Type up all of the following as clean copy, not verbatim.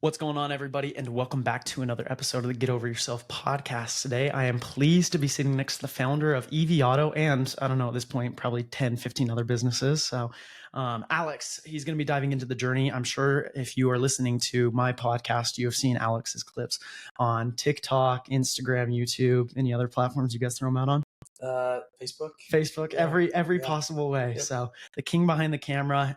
What's going on, everybody, and welcome back to another episode of the Get Over Yourself podcast. Today, I am pleased to be sitting next to the founder of EV Auto and, I don't know, at this point, probably 10, 15 other businesses. So, Alex, he's going to be diving into the journey. I'm sure if you are listening to my podcast, you have seen Alex's clips on TikTok, Instagram, YouTube, any other platforms you guys throw them out on? Facebook, yeah. every possible way. Yep. So the king behind the camera.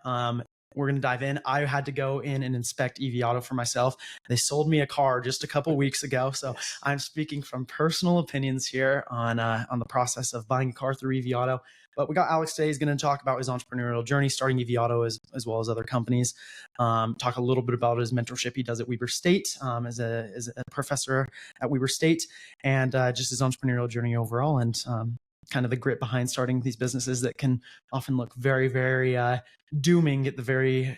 We're going to dive in. I had to go in and inspect EV Auto for myself. They sold me a car just a couple weeks ago. So yes. I'm speaking from personal opinions here on the process of buying a car through EV Auto. But we got Alex today. He's going to talk about his entrepreneurial journey, starting EV Auto as well as other companies. Talk a little bit about his mentorship he does at Weber State as a professor at Weber State, and just his entrepreneurial journey overall, and kind of the grit behind starting these businesses that can often look very, very dooming at the very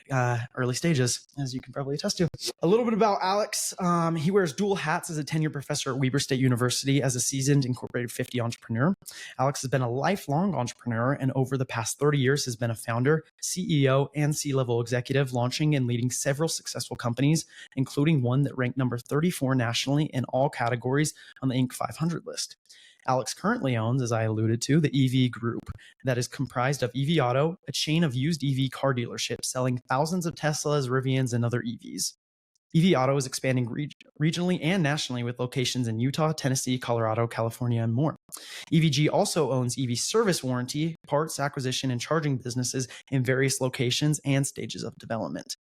early stages, as you can probably attest to. A little bit about Alex. He wears dual hats as a tenured professor at Weber State University as a seasoned Incorporated 50 entrepreneur. Alex has been a lifelong entrepreneur and over the past 30 years has been a founder, CEO, and C-level executive, launching and leading several successful companies, including one that ranked number 34 nationally in all categories on the Inc. 500 list. Alex currently owns, as I alluded to, the EV Group that is comprised of EV Auto, a chain of used EV car dealerships selling thousands of Teslas, Rivians, and other EVs. EV Auto is expanding regionally and nationally with locations in Utah, Tennessee, Colorado, California, and more. EVG also owns EV service warranty, parts acquisition, and charging businesses in various locations and stages of development.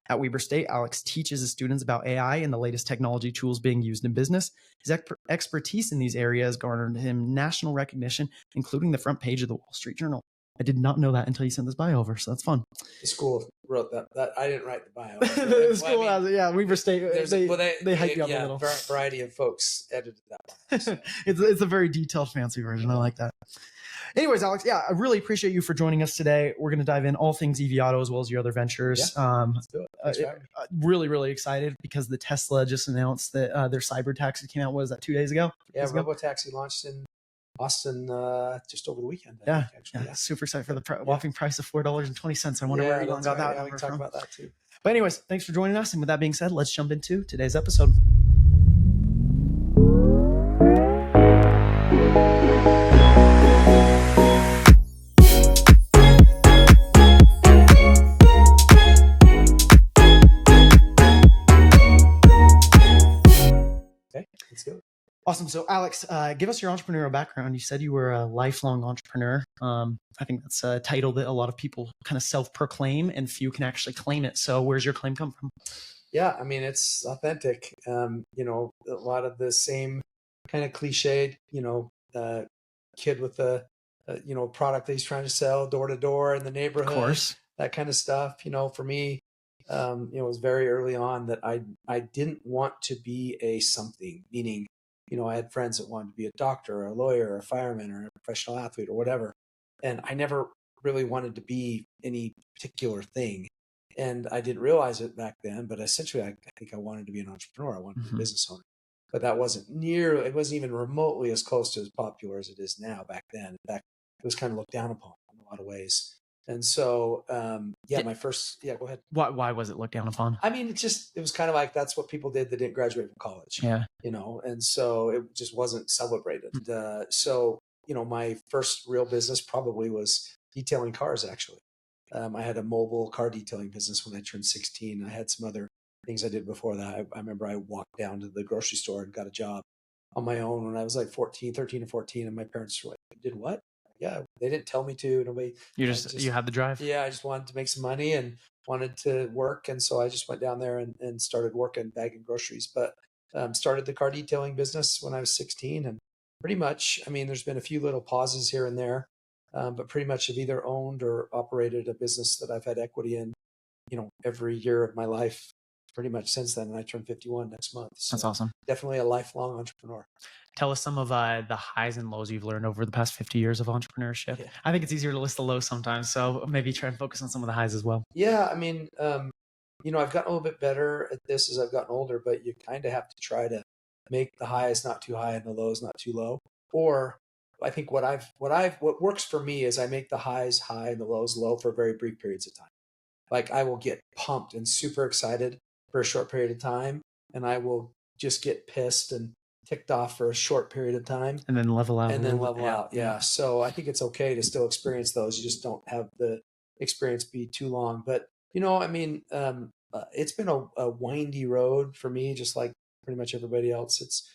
At Weber State, Alex teaches his students about AI and the latest technology tools being used in business. His expertise in these areas garnered him national recognition, including the front page of the Wall Street Journal. I did not know that until you sent this bio over, so that's fun. The school wrote that. I didn't write the bio. The school has it, yeah. Weber State, they hype you up a little. Variety of folks edited that. So. It's a very detailed, fancy version. I like that. Anyways, Alex, I really appreciate you for joining us today. We're going to dive in all things EV Auto as well as your other ventures. Yeah, let's do it. Really, really excited because the Tesla just announced that their Robotaxi came out. What was that, 2 days ago? Yeah, Robotaxi launched in Austin just over the weekend. I think, yeah. Super excited for the whopping price of $4.20. I wonder where Elon got that. We can talk about that too. But anyways, thanks for joining us. And with that being said, let's jump into today's episode. Let's go. Awesome. So Alex, give us your entrepreneurial background. You said you were a lifelong entrepreneur. I think that's a title that a lot of people kind of self-proclaim and few can actually claim it. So where's your claim come from? Yeah, I mean, it's authentic. A lot of the same kind of cliched, kid with a product that he's trying to sell door to door in the neighborhood. Of course. That kind of stuff. For me, it was very early on that I didn't want to be a something, meaning, I had friends that wanted to be a doctor or a lawyer or a fireman or a professional athlete or whatever. And I never really wanted to be any particular thing. And I didn't realize it back then, but essentially I think I wanted to be an entrepreneur. I wanted to be a business owner. But that wasn't it wasn't even remotely as close to as popular as it is now back then. In fact, it was kind of looked down upon in a lot of ways. And so, my first, go ahead. Why was it looked down upon? I mean, it was kind of like, that's what people did that didn't graduate from college. Yeah. And so it just wasn't celebrated. My first real business probably was detailing cars, actually. I had a mobile car detailing business when I turned 16. I had some other things I did before that. I remember I walked down to the grocery store and got a job on my own when I was like 13 or 14. And my parents were like, did what? Yeah, they didn't tell me to. Nobody. You had the drive. Yeah, I just wanted to make some money and wanted to work, and so I just went down there and started working bagging groceries. But started the car detailing business when I was 16, and pretty much, I mean, there's been a few little pauses here and there, but pretty much have either owned or operated a business that I've had equity in, every year of my life, pretty much since then. And I turned 51 next month. So that's awesome. Definitely a lifelong entrepreneur. Tell us some of the highs and lows you've learned over the past 50 years of entrepreneurship. Yeah. I think it's easier to list the lows sometimes, so maybe try and focus on some of the highs as well. Yeah, I mean, I've gotten a little bit better at this as I've gotten older, but you kind of have to try to make the highs not too high and the lows not too low. Or I think what works for me is I make the highs high and the lows low for very brief periods of time. Like I will get pumped and super excited for a short period of time, and I will just get pissed and ticked off for a short period of time And then level out a and then little bit. level out. Yeah. So I think it's okay to still experience those. You just don't have the experience be too long. But, I mean, it's been a windy road for me, just like pretty much everybody else. It's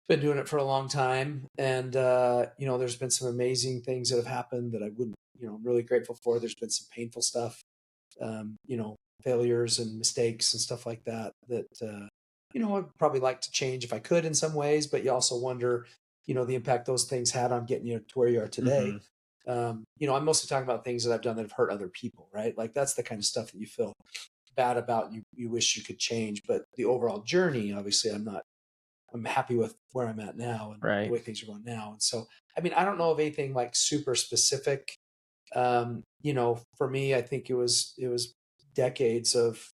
been doing it for a long time. And, there's been some amazing things that have happened that I wouldn't, I'm really grateful for. There's been some painful stuff, failures and mistakes and stuff like that, I'd probably like to change if I could in some ways, but you also wonder, the impact those things had on getting you to where you are today. I'm mostly talking about things that I've done that have hurt other people, right? Like that's the kind of stuff that you feel bad about. You wish you could change, but the overall journey, obviously, I'm happy with where I'm at now and the Right. way things are going now. And so, I mean, I don't know of anything like super specific. For me, I think it was decades of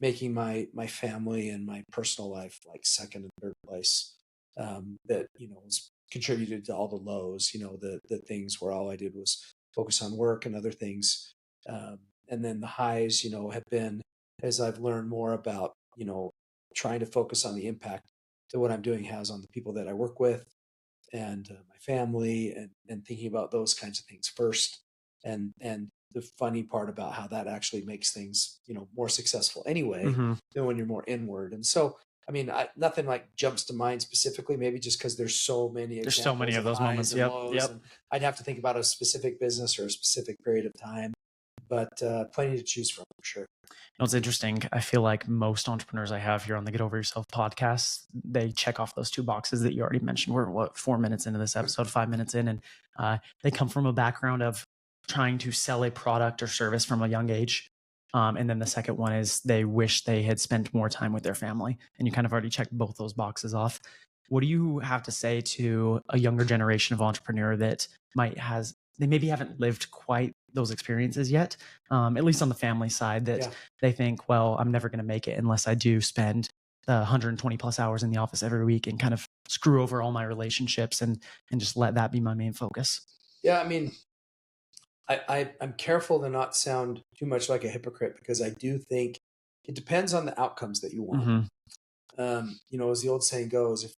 making my family and my personal life like second and third place. That was contributed to all the lows. The things where all I did was focus on work and other things. And then the highs, have been as I've learned more about trying to focus on the impact that what I'm doing has on the people that I work with and my family and thinking about those kinds of things first and the funny part about how that actually makes things more successful anyway than when you're more inward. And so I mean, nothing like jumps to mind specifically, maybe just because there's so many There's so many examples of of those highs moments. and Yep. lows, Yep. and I'd have to think about a specific business or a specific period of time, but plenty to choose from for sure. It's interesting. I feel like most entrepreneurs I have here on the Get Over Yourself podcast, they check off those two boxes that you already mentioned. We're 4 minutes into this episode, 5 minutes in, and they come from a background of trying to sell a product or service from a young age. And then the second one is they wish they had spent more time with their family. And you kind of already checked both those boxes off. What do you have to say to a younger generation of entrepreneur that they maybe haven't lived quite those experiences yet, at least on the family side, that they think, well, I'm never going to make it unless I do spend the 120 plus hours in the office every week and kind of screw over all my relationships and just let that be my main focus? Yeah, I mean, I'm careful to not sound too much like a hypocrite because I do think it depends on the outcomes that you want. As the old saying goes, if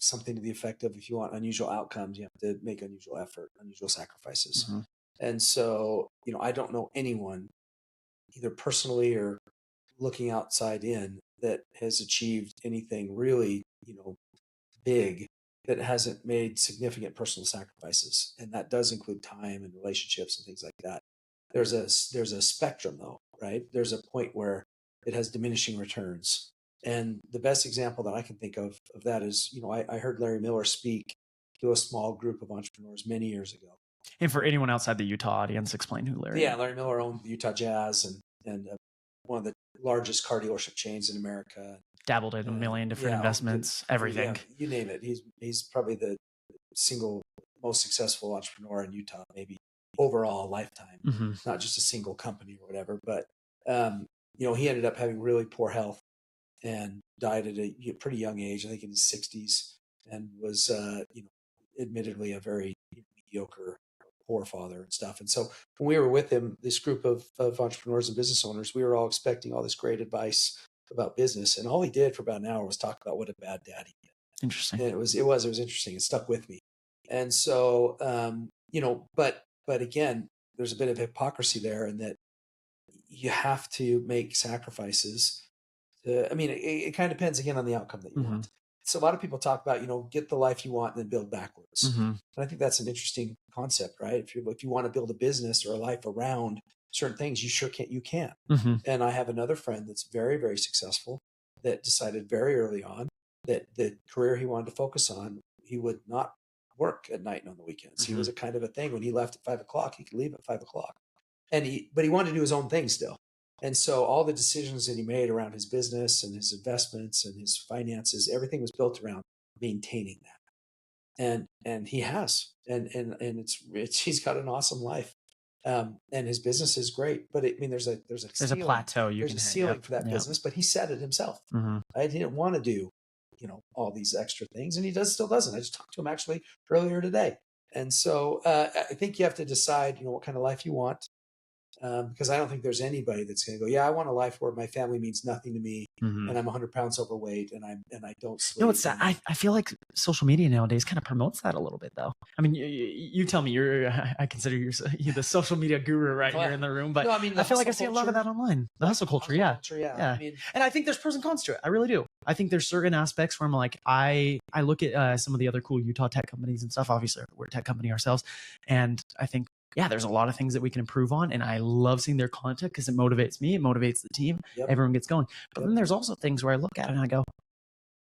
something to the effect of if you want unusual outcomes, you have to make unusual effort, unusual sacrifices. And so, I don't know anyone, either personally or looking outside in, that has achieved anything really, big that hasn't made significant personal sacrifices. And that does include time and relationships and things like that. There's a spectrum though, right? There's a point where it has diminishing returns. And the best example that I can think of that is, I heard Larry Miller speak to a small group of entrepreneurs many years ago. And for anyone outside the Utah audience, explain who Larry is. Yeah, Larry Miller owned the Utah Jazz and one of the largest car dealership chains in America. Dabbled in a million different investments, everything. Yeah, you name it. He's probably the single most successful entrepreneur in Utah, maybe overall lifetime, not just a single company or whatever. But he ended up having really poor health and died at a pretty young age, I think in his 60s, and was admittedly a very mediocre, poor father and stuff. And so when we were with him, this group of entrepreneurs and business owners, we were all expecting all this great advice about business, and all he did for about an hour was talk about what a bad dad he did. Interesting. And it was interesting. It stuck with me. And so but again, there's a bit of hypocrisy there in that you have to make sacrifices. It kind of depends again on the outcome that you want. So a lot of people talk about, get the life you want and then build backwards. And I think that's an interesting concept, right? If you want to build a business or a life around certain things, you can. And I have another friend that's very, very successful that decided very early on that the career he wanted to focus on, he would not work at night and on the weekends. He was a kind of a thing. When he left at 5 o'clock, he could leave at 5 o'clock. But he wanted to do his own thing still. And so all the decisions that he made around his business and his investments and his finances, everything was built around maintaining that. And he has, and he's got an awesome life. And his business is great, but there's a ceiling. Plateau there's a ceiling for that business, but he set it himself. I didn't want to do, all these extra things, and he still doesn't. I just talked to him actually earlier today. And so I think you have to decide, what kind of life you want. because I don't think there's anybody that's going to go, yeah, I want a life where my family means nothing to me, Mhm. and I'm 100 pounds overweight, and I don't No, sleep. it's I feel like social media nowadays kind of promotes that a little bit, though. I mean, you tell me. I consider you the social media guru right here Well, in the room, but no, I mean I the feel like I hustle see a lot of culture, that online. The hustle culture, yeah, yeah. I yeah. mean, And I think there's pros and cons to it. I really do. I think there's certain aspects where I'm like, I look at some of the other cool Utah tech companies and stuff. Obviously, we're a tech company ourselves, and I think, yeah, there's a lot of things that we can improve on, and I love seeing their content because it motivates me, it motivates the team, yep, everyone gets going. But yep. then there's also things where I look at it and I go,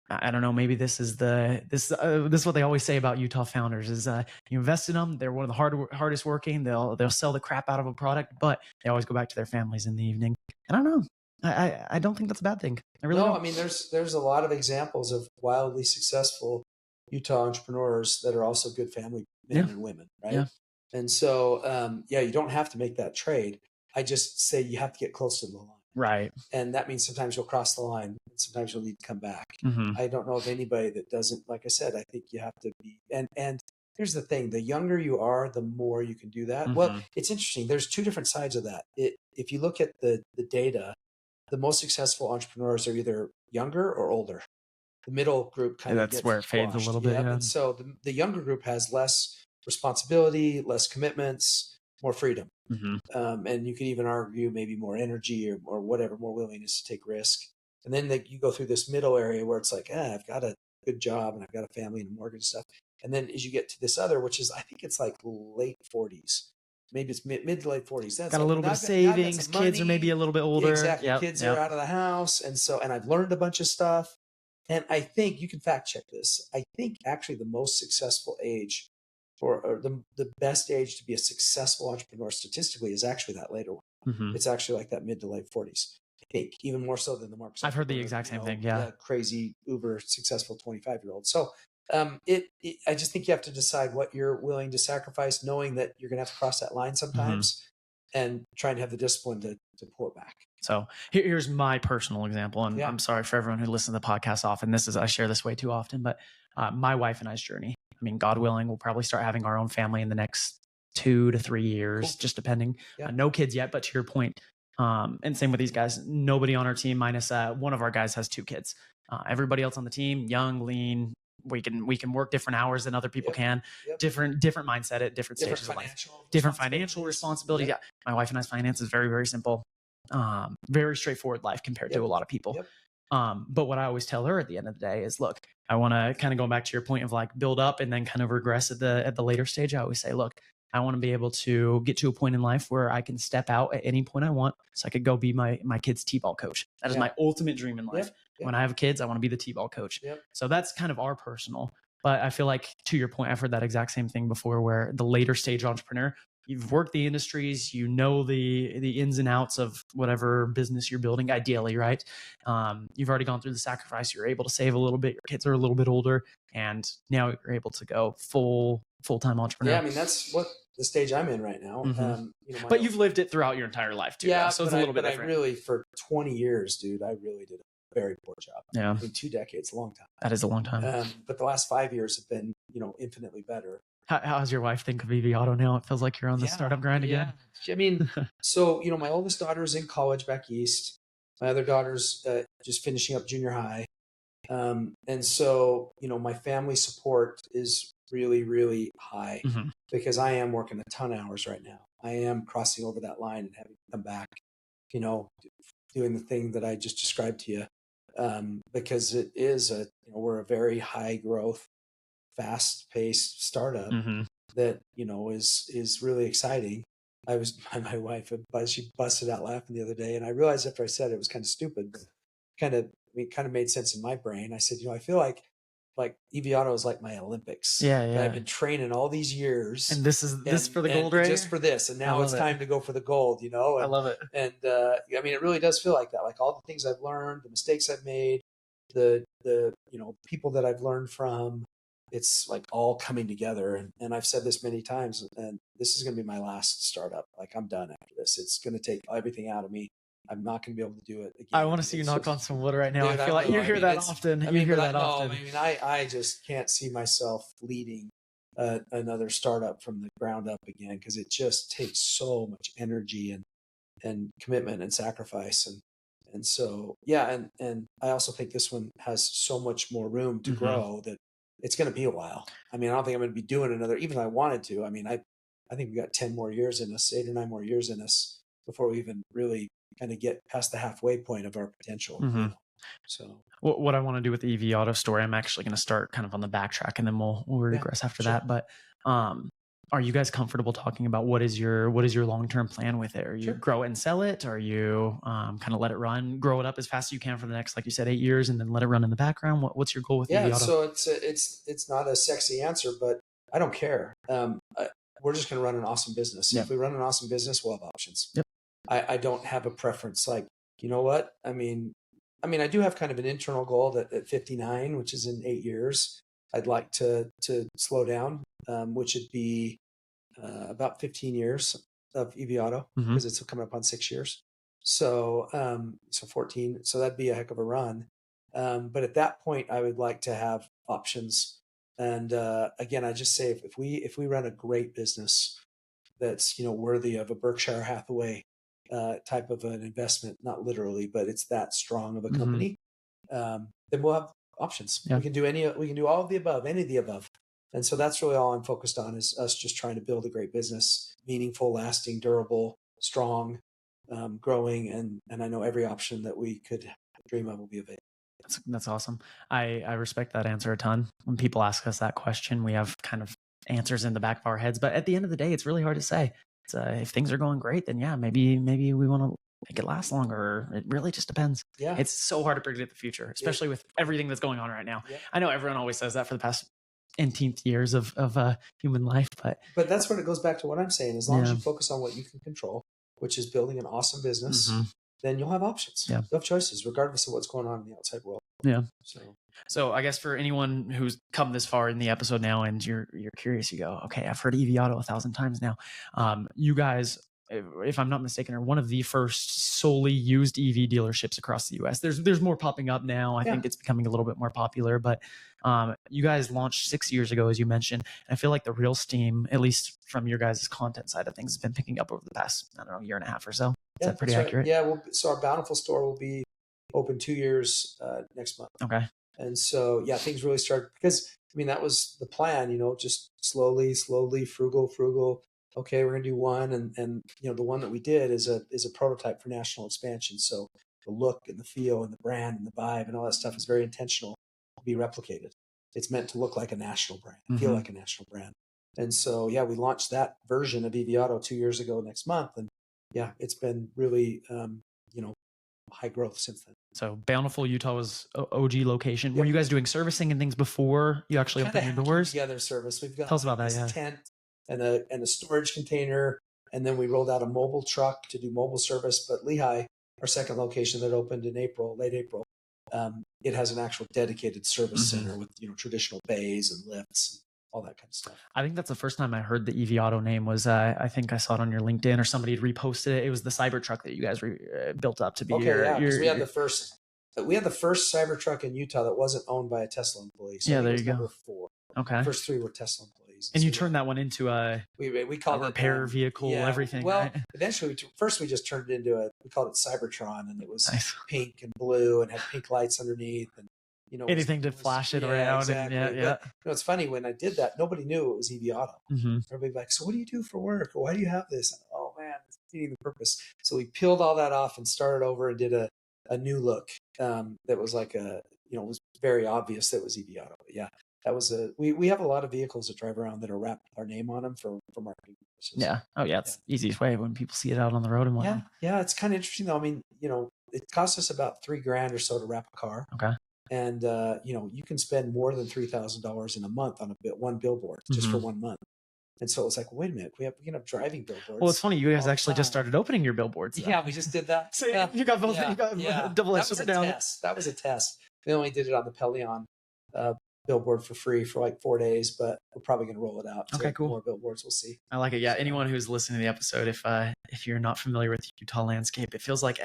I don't know. Maybe this is this is what they always say about Utah founders is you invest in them. They're one of the hardest working. They'll sell the crap out of a product, but they always go back to their families in the evening. And I don't know. I don't think that's a bad thing. I really No, don't. I mean there's a lot of examples of wildly successful Utah entrepreneurs that are also good family men Yeah, and women, right? yeah. And so yeah, you don't have to make that trade. I just say you have to get close to the line. Right. And that means sometimes you'll cross the line and sometimes you'll need to come back. Mm-hmm. I don't know of anybody that doesn't. Like I said, I think you have to be, and here's the thing: the younger you are, the more you can do that. Well, Mm-hmm. it's interesting. There's two different sides of that. If you look at the data, the most successful entrepreneurs are either younger or older. The middle group Yeah, kind of that's where gets it fades a squashed. little bit. Yep. Yeah. And so the younger group has less responsibility, less commitments, more freedom. Mm-hmm. And you could even argue maybe more energy or whatever, more willingness to take risk. And then you go through this middle area where it's like, I've got a good job and I've got a family and a mortgage stuff. And then as you get to this other, which is, I think it's like late 40s, maybe it's mid to late 40s. That's Got a like, little bit of now I've got savings. some Kids are maybe money. a little bit older. Exactly. Yep. Kids are Yep. out of the house. And I've learned a bunch of stuff. And I think you can fact check this. I think actually the most successful age or the best age to be a successful entrepreneur statistically is actually that later one. Mm-hmm. It's actually like that mid to late 40s. I think even more so than the Mark I've heard the Zuckerberg, exact same thing. Yeah. crazy uber successful 25-year-old. So I just think you have to decide what you're willing to sacrifice, knowing that you're going to have to cross that line Mm-hmm. sometimes, and trying to have the discipline to pull it back. So here's my personal example, and Yeah. I'm sorry for everyone who listens to the podcast often. I share this way too often, but my wife and I's journey. I mean, God willing, we'll probably start having our own family in the next 2 to 3 years, Cool. just depending. Yeah. No kids yet, but to your point, and same with these guys. Nobody on our team minus one of our guys has 2 kids. Everybody else on the team, young, lean. We can work different hours than other people Yep. can. Yep. Different mindset at different stages of life. Different financial responsibilities. Yep. Yeah, my wife and I's finance is very, very simple. Very straightforward life compared to a lot of people. Yep. But what I always tell her at the end of the day is, look, I want to kind of go back to your point of like build up and then kind of regress at the later stage. I always say, look, I want to be able to get to a point in life where I can step out at any point I want, so I could go be my kid's t-ball coach. That is my ultimate dream in life. Yep. When I have kids, I want to be the t-ball coach. Yep. So that's kind of our personal. But I feel like, to your point, I've heard that exact same thing before, where the later stage entrepreneur, you've worked the industries, you know the ins and outs of whatever business you're building, ideally, right? You've already gone through the sacrifice. You're able to save a little bit. Your kids are a little bit older, and now you're able to go full-time entrepreneur. Yeah, I mean, that's what the stage I'm in right now. Mm-hmm. But you've lived it throughout your entire life too. Yeah, so it's a little bit different. I really, for 20 years, dude, I really did a very poor job. Yeah. I mean, 2 decades, a long time. That is a long time. But the last 5 years have been, infinitely better. How's your wife think of EV Auto now? It feels like you're on the startup grind again. I mean, so, my oldest daughter's in college back east. My other daughter's just finishing up junior high. And so, my family support is really, really high because I am working a ton of hours right now. I am crossing over that line and having to come back, doing the thing that I just described to you. Because it is we're a very high growth, fast paced startup that, is really exciting. My wife, she busted out laughing the other day. And I realized after I said it was kind of stupid, but kind of made sense in my brain. I said, I feel like EV Auto is like my Olympics. Yeah. I've been training all these years. And this is for the gold, right? Just for this. And now it's time to go for the gold, I love it. And I mean, it really does feel like that. Like all the things I've learned, the mistakes I've made, the people that I've learned from, it's like all coming together. And I've said this many times, and this is going to be my last startup. Like I'm done after this. It's going to take everything out of me. I'm not going to be able to do it again. I want to see you knock on some wood right now. Dude, I feel like you hear that often. I mean, I just can't see myself leading another startup from the ground up again because it just takes so much energy and commitment and sacrifice. And so, yeah. And I also think this one has so much more room to Hmm. grow that it's going to be a while. I mean, I don't think I'm going to be doing another, even if I wanted to. I mean, I think we got 10 more years in us, 8 or 9 more years in us before we even really kind of get past the halfway point of our potential, Hmm. So, What I want to do with the EV auto story, I'm actually going to start kind of on the backtrack, and then we'll yeah, regress after sure. that. But are you guys comfortable talking about what is your long-term plan with it? Are you Sure. grow it and sell it? Are you kind of let it run, grow it up as fast as you can for the next, like you said, 8 years, and then let it run in the background? What's your goal with Yeah. EV auto? So it's not a sexy answer, but I don't care. We're just going to run an awesome business. Yeah. If we run an awesome business, we'll have options. Yep. I don't have a preference. Like, you know what? I do have kind of an internal goal that at 59, which is in 8 years, I'd like to slow down, which would be about 15 years of EV Auto Hmm. because it's coming up on 6 years. So 14. So that'd be a heck of a run. But at that point, I would like to have options. And again, I just say if we run a great business that's worthy of a Berkshire Hathaway type of an investment, not literally, but it's that strong of a Hmm. company, then we'll have options. Yeah. We can do all of the above, any of the above. And so that's really all I'm focused on is us just trying to build a great business, meaningful, lasting, durable, strong, growing, and I know every option that we could dream of will be available. That's awesome. I respect that answer a ton. When people ask us that question, we have kind of answers in the back of our heads, but at the end of the day, it's really hard to say. If things are going great, then yeah, maybe we want to make it last longer. It really just depends. Yeah. It's so hard to predict the future, especially with everything that's going on right now. Yeah. I know everyone always says that for the past 18th years of human life, but that's when it goes back to what I'm saying. As long as yeah. you focus on what you can control, which is building an awesome business, Mhm. then you'll have options. Yeah. You'll have choices, regardless of what's going on in the outside world. Yeah. So So I guess for anyone who's come this far in the episode now and you're curious, you go, okay, I've heard EV Auto 1,000 times now. You guys, if I'm not mistaken, are one of the first solely used EV dealerships across the US. There's more popping up now. I think it's becoming a little bit more popular, but you guys launched 6 years ago, as you mentioned. And I feel like the real steam, at least from your guys' content side of things, has been picking up over the past, I don't know, year and a half or so. Is that pretty accurate? Yeah. So our Bountiful store will be open 2 years next month. Okay. And so, yeah, things really started because that was the plan, just slowly, frugal. Okay, we're gonna do one, and the one that we did is a prototype for national expansion. So the look and the feel and the brand and the vibe and all that stuff is very intentional to be replicated. It's meant to look like a national brand, feel like a national brand. And so, yeah, we launched that version of EV Auto 2 years ago next month, and yeah, it's been really high growth since then. So Bountiful, Utah was OG location. Yep. Were you guys doing servicing and things before you actually opened your doors? Together service. We've got Tell us about that. this Yeah. tent and a storage container, and then we rolled out a mobile truck to do mobile service. But Lehigh, our second location that opened in April, late April, it has an actual dedicated service center with traditional bays and lifts and all that kind of stuff. I think that's the first time I heard the EV Auto name was, I think I saw it on your LinkedIn or somebody had reposted it. It was the Cybertruck that you guys built up to be. Because we had the first Cybertruck in Utah that wasn't owned by a Tesla employee. So yeah, there you go. Number 4. Okay. The first 3 were Tesla employees. And so you turned that one into we called a repair vehicle, everything. Well, right? eventually, we just turned it into we called it Cybertron, and it was nice. pink and blue and had pink lights underneath, and anything to flash it around. Exactly. And yeah. But, it's funny when I did that, nobody knew it was EV Auto. Everybody like, so what do you do for work? Or why do you have this? Oh man, it's defeating the purpose. So we peeled all that off and started over and did a new look that was like it was very obvious that it was EV Auto. But yeah, that was we have a lot of vehicles that drive around that are wrapped with our name on them for marketing purposes. Yeah. Oh yeah, it's the easiest way when people see it out on the road and whatnot. Yeah, it's kind of interesting though. It costs us about $3,000 or so to wrap a car. Okay. And you can spend more than $3,000 in a month on one billboard just for 1 month. And so it was like, wait a minute, we can have driving billboards. Well, it's funny, you guys actually just started opening your billboards. Though. Yeah, we just did that. So you got both. You got double-edged down. That was a test. We only did it on the Pelion billboard for free for like 4 days, but we're probably going to roll it out to okay, cool. more billboards. We'll see. I like it. Yeah, anyone who's listening to the episode, if you're not familiar with Utah landscape, it feels like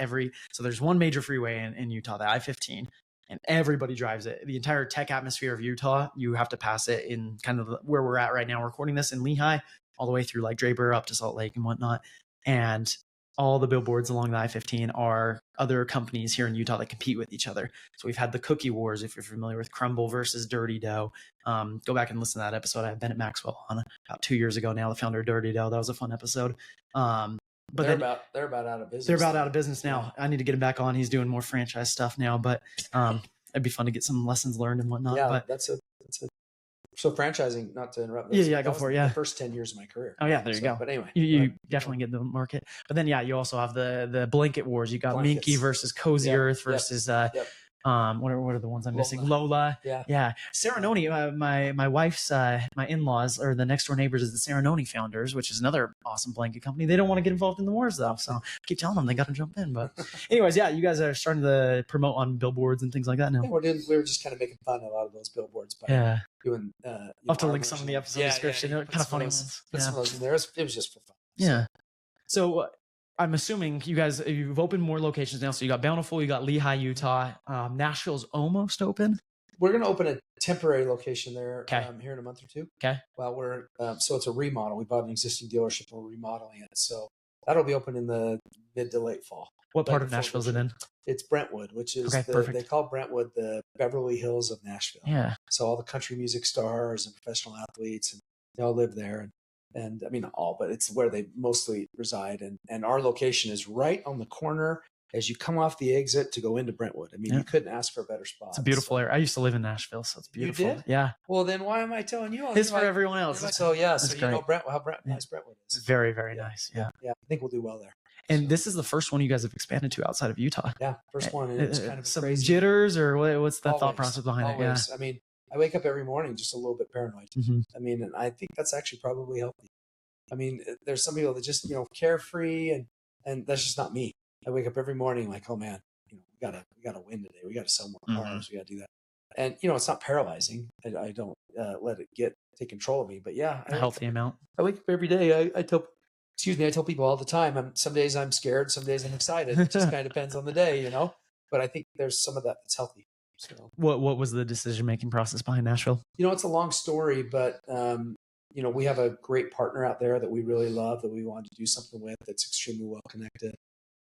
so there's one major freeway in Utah, the I-15. And everybody drives it. The entire tech atmosphere of Utah, you have to pass it in kind of where we're at right now, recording this in Lehigh, all the way through like Draper up to Salt Lake and whatnot. And all the billboards along the I-15 are other companies here in Utah that compete with each other. So we've had the cookie wars, if you're familiar with Crumble versus Dirty Dough. Go back and listen to that episode. I had Bennett Maxwell on about 2 years ago now, the founder of Dirty Dough. That was a fun episode. But they're then about out of business. they're about out of business now. Yeah. I need to get him back on. He's doing more franchise stuff now, but it'd be fun to get some lessons learned and whatnot. Yeah, but that's a so franchising, not to interrupt. Yeah, go for it. Yeah, the first 10 years of my career. Oh yeah, there you go. But anyway, you definitely get the market. But then you also have the blanket wars. You got Minky versus Cozy Earth versus what are the ones I'm missing? Lola. Yeah. Serenoni, my wife's my in-laws or the next door neighbors is the Serenoni founders, which is another awesome blanket company. They don't want to get involved in the wars though, so I keep telling them they got to jump in. But anyways, you guys are starting to promote on billboards and things like that now. Yeah, we were just kind of making fun of a lot of those billboards by doing. I'll have to link some of the episode description. Kind of funny ones. Put some of those in there. It was just for fun. Yeah. So I'm assuming you've opened more locations now. So you got Bountiful, you got Lehigh, Utah. Nashville's almost open. We're going to open a temporary location there here in a month or two. Okay. Well, we're so it's a remodel. We bought an existing dealership and we're remodeling it. So that'll be open in the mid to late fall. What part of Nashville is it in? It's Brentwood, which is they call Brentwood the Beverly Hills of Nashville. Yeah. So all the country music stars and professional athletes, and they all live there. And I mean, not all, but it's where they mostly reside. And our location is right on the corner as you come off the exit to go into Brentwood. I mean, you couldn't ask for a better spot. It's a beautiful area. I used to live in Nashville, so it's beautiful. You did? Yeah. Well, then why am I telling you? It's for everyone else. So you know how nice Brentwood is. It's very, very nice. Yeah. Yeah. I think we'll do well there. And this is the first one you guys have expanded to outside of Utah. Yeah, first one. And it's kind of some crazy. Jitters, or what's the thought process behind it? Yeah. I mean, I wake up every morning just a little bit paranoid. Mm-hmm. I mean, and I think that's actually probably healthy. I mean, there's some people that just, carefree and that's just not me. I wake up every morning like, oh man, we gotta win today. We got to sell more cars. We got to do that. And, it's not paralyzing. I don't let it take control of me, but yeah. A healthy amount. I wake up every day. I tell people all the time, some days I'm scared. Some days I'm excited. It just kind of depends on the day, but I think there's some of that that's healthy. So what was the decision-making process behind Nashville? It's a long story, but, we have a great partner out there that we really love, that we wanted to do something with, that's extremely well connected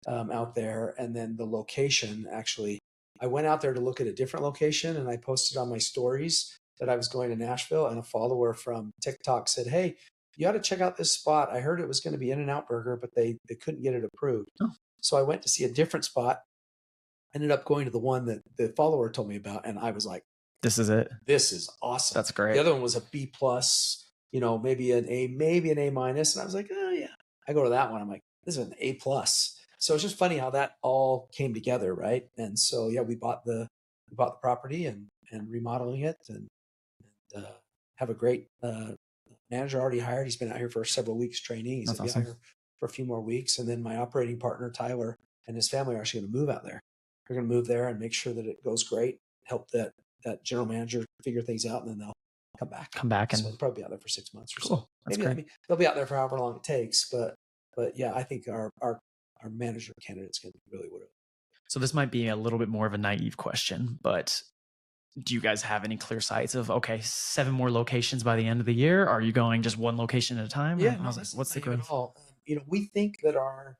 out there. And then the location, actually, I went out there to look at a different location and I posted on my stories that I was going to Nashville, and a follower from TikTok said, hey, you ought to check out this spot. I heard it was going to be In-N-Out Burger, but they couldn't get it approved. Oh. So I went to see a different spot, ended up going to the one that the follower told me about. And I was like, this is it. This is awesome. That's great. The other one was a B+, maybe an A, maybe an A-. And I was like, oh yeah. I go to that one. I'm like, this is an A+. So it's just funny how that all came together. Right. And so, yeah, we bought the property and remodeling it and have a great, manager already hired. He's been out here for several weeks training. He's going to be out here for a few more weeks. And then my operating partner, Tyler, and his family are actually going to move out there. They're going to move there and make sure that it goes great, help that general manager figure things out, and then they'll come back. And so they'll probably be out there for 6 months or cool. so. That's Maybe great. they'll be out there for however long it takes. But yeah, I think our manager candidate's going to be really good. So this might be a little bit more of a naive question, but do you guys have any clear sights of 7 more locations by the end of the year? Are you going just one location at a time? Yeah. What's the growth? We think that our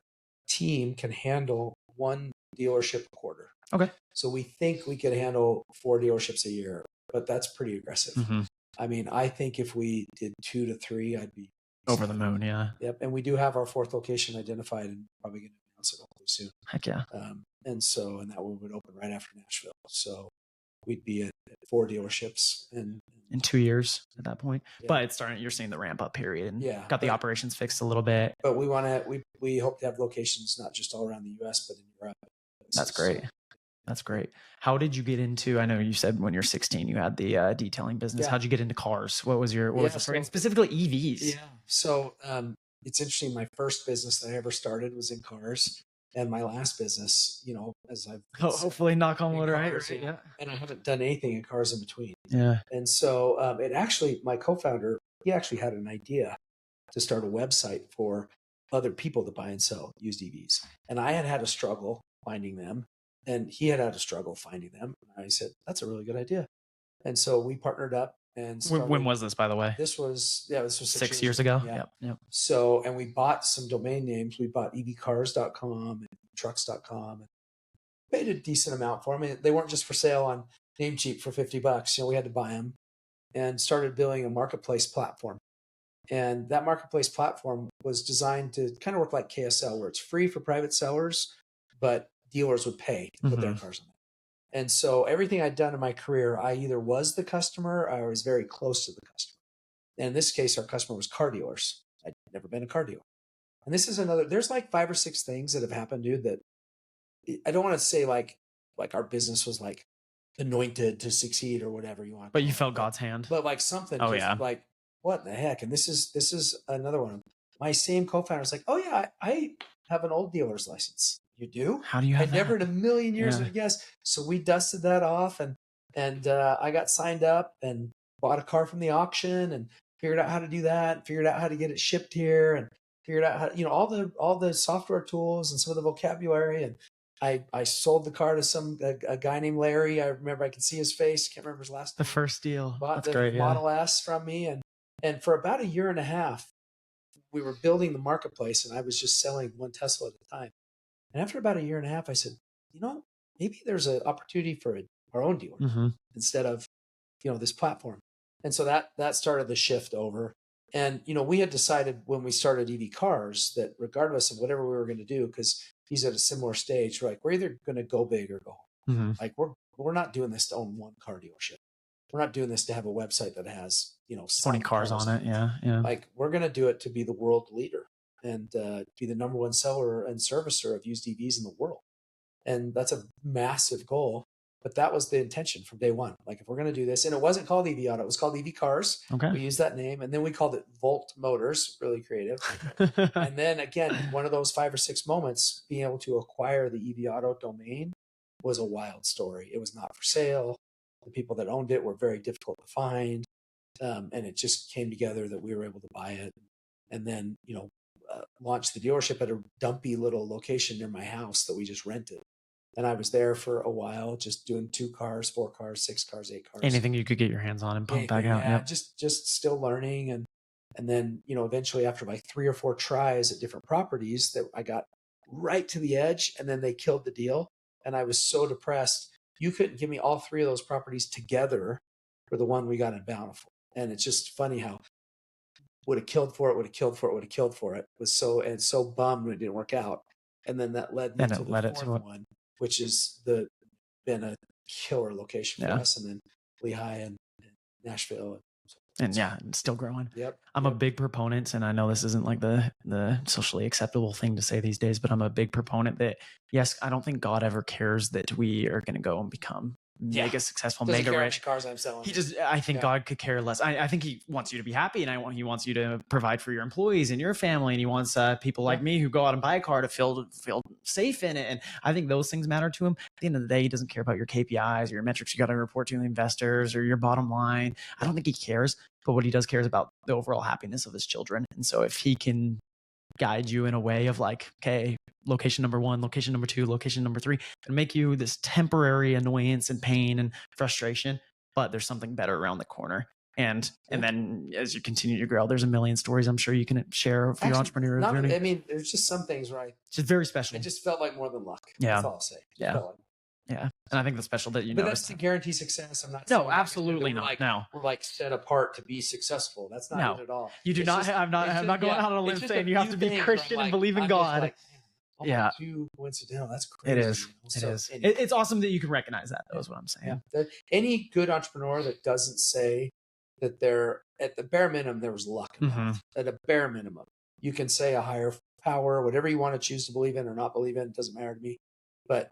team can handle one dealership a quarter. Okay. So we think we could handle 4 dealerships a year, but that's pretty aggressive. Mm-hmm. I mean, I think if we did 2 to 3, I'd be over the moon. Yeah. Yep. And we do have our 4th location identified and probably going to announce it hopefully soon. Heck yeah. And that one would open right after Nashville. So we'd be at 4 dealerships in 2 years at that point. Yeah. But it's starting. You're seeing the ramp up period. And got the operations fixed a little bit. But we hope to have locations not just all around the U.S. but in Europe. That's great. That's great. How did you get into? I know you said when you're 16 you had the detailing business. How'd you get into cars? What was your story? And specifically EVs. Yeah. So it's interesting. My first business that I ever started was in cars. And my last business, as I've hopefully knock on wood, right? Yeah. And I haven't done anything in cars in between. Yeah. And so my co-founder, he actually had an idea to start a website for other people to buy and sell used EVs. And I had a struggle finding them, and he had a struggle finding them. And I said, that's a really good idea. And so we partnered up and When started. was this, by the way? This was 6 years 6 years ago. ago. Yeah. Yep. Yep. So, and we bought some domain names. We bought evcars.com and trucks.com and paid a decent amount for them. I mean, they weren't just for sale on Namecheap for $50. We had to buy them and started building a marketplace platform. And that marketplace platform was designed to kind of work like KSL, where it's free for private sellers, but dealers would pay to put their cars on it. And so everything I'd done in my career, I either was the customer or I was very close to the customer. And in this case, our customer was car dealers. I'd never been a car dealer. And this is there's like 5 or 6 things that have happened, dude, that I don't want to say like our business was like anointed to succeed or whatever you want. But you felt God's hand. But like something Oh, just yeah. like, what the heck? And this is another one. My same co-founder was like, oh yeah, I have an old dealer's license. You do? How do you have I never that? in a million years would Yeah. have guessed. So we dusted that off and I got signed up and bought a car from the auction and figured out how to do that, figured out how to get it shipped here and figured out how, all the software tools and some of the vocabulary. And I sold the car to a guy named Larry. I remember I could see his face. Can't remember his last The name. first deal. Bought That's the great. Yeah. Model S from me. And for about a year and a half, we were building the marketplace and I was just selling one Tesla at a time. And after about a year and a half, I said, maybe there's an opportunity for our own dealer instead of, this platform. And so that started the shift over. And, we had decided when we started EV Cars that regardless of whatever we were going to do, because he's at a similar stage, we're either going to go big or go home. Like we're not doing this to own one car dealership. We're not doing this to have a website that has, 20 cars on it. Yeah. Yeah. Like we're going to do it to be the world leader and be the number one seller and servicer of used EVs in the world. And that's a massive goal. But that was the intention from day one. Like if we're going to do this, and it wasn't called EV Auto, it was called EV Cars. Okay. We used that name, and then we called it Volt Motors, really creative. And then again, one of those 5 or 6 moments, being able to acquire the EV Auto domain was a wild story. It was not for sale. The people that owned it were very difficult to find, and it just came together that we were able to buy it, and then launched the dealership at a dumpy little location near my house that we just rented. And I was there for a while, just doing 2 cars, 4 cars, 6 cars, 8 cars. Anything you could get your hands on and pump back out. Yeah, yep. just still learning. And then, eventually after like 3 or 4 tries at different properties that I got right to the edge and then they killed the deal. And I was so depressed. You couldn't give me all 3 of those properties together for the one we got in Bountiful. And it's just funny how would have killed for it. Was so bummed when it didn't work out. And then that led me to the fourth one, which is been a killer location for us, and then Lehigh and Nashville. And yeah, it's still growing. Yep. I'm a big proponent, and I know this isn't like the socially acceptable thing to say these days, but I'm a big proponent that, yes, I don't think God ever cares that we are going to go and become mega successful, mega rich. Cars I'm selling. I think God could care less. I think he wants you to be happy, and he wants you to provide for your employees and your family, and he wants people like me who go out and buy a car to feel safe in it. And I think those things matter to him. At the end of the day, he doesn't care about your KPIs or your metrics you got to report to the investors or your bottom line. I don't think he cares, but what he does care is about the overall happiness of his children. And so if he can guide you in a way of like, okay, location number 1, location number 2, location number 3, and make you this temporary annoyance and pain and frustration, but there's something better around the corner. And then as you continue to grow, there's a million stories I'm sure you can share for your entrepreneurial journey. I mean, there's just some things where it's just very special. It just felt like more than luck. Yeah. That's all I'll say. Yeah. And I think the special that but that's to guarantee success. I'm not. No, absolutely not. No, we're like set apart to be successful. That's not it at all. You do not. I'm not going out on a limb saying you have to be Christian and believe in God. Like, yeah, too coincidental. That's crazy. It is. It is. It's awesome that you can recognize that. That was what I'm saying. Yeah. Any good entrepreneur that doesn't say that they're at the bare minimum, there was luck involved. At a bare minimum, you can say a higher power, whatever you want to choose to believe in or not believe in. It doesn't matter to me. But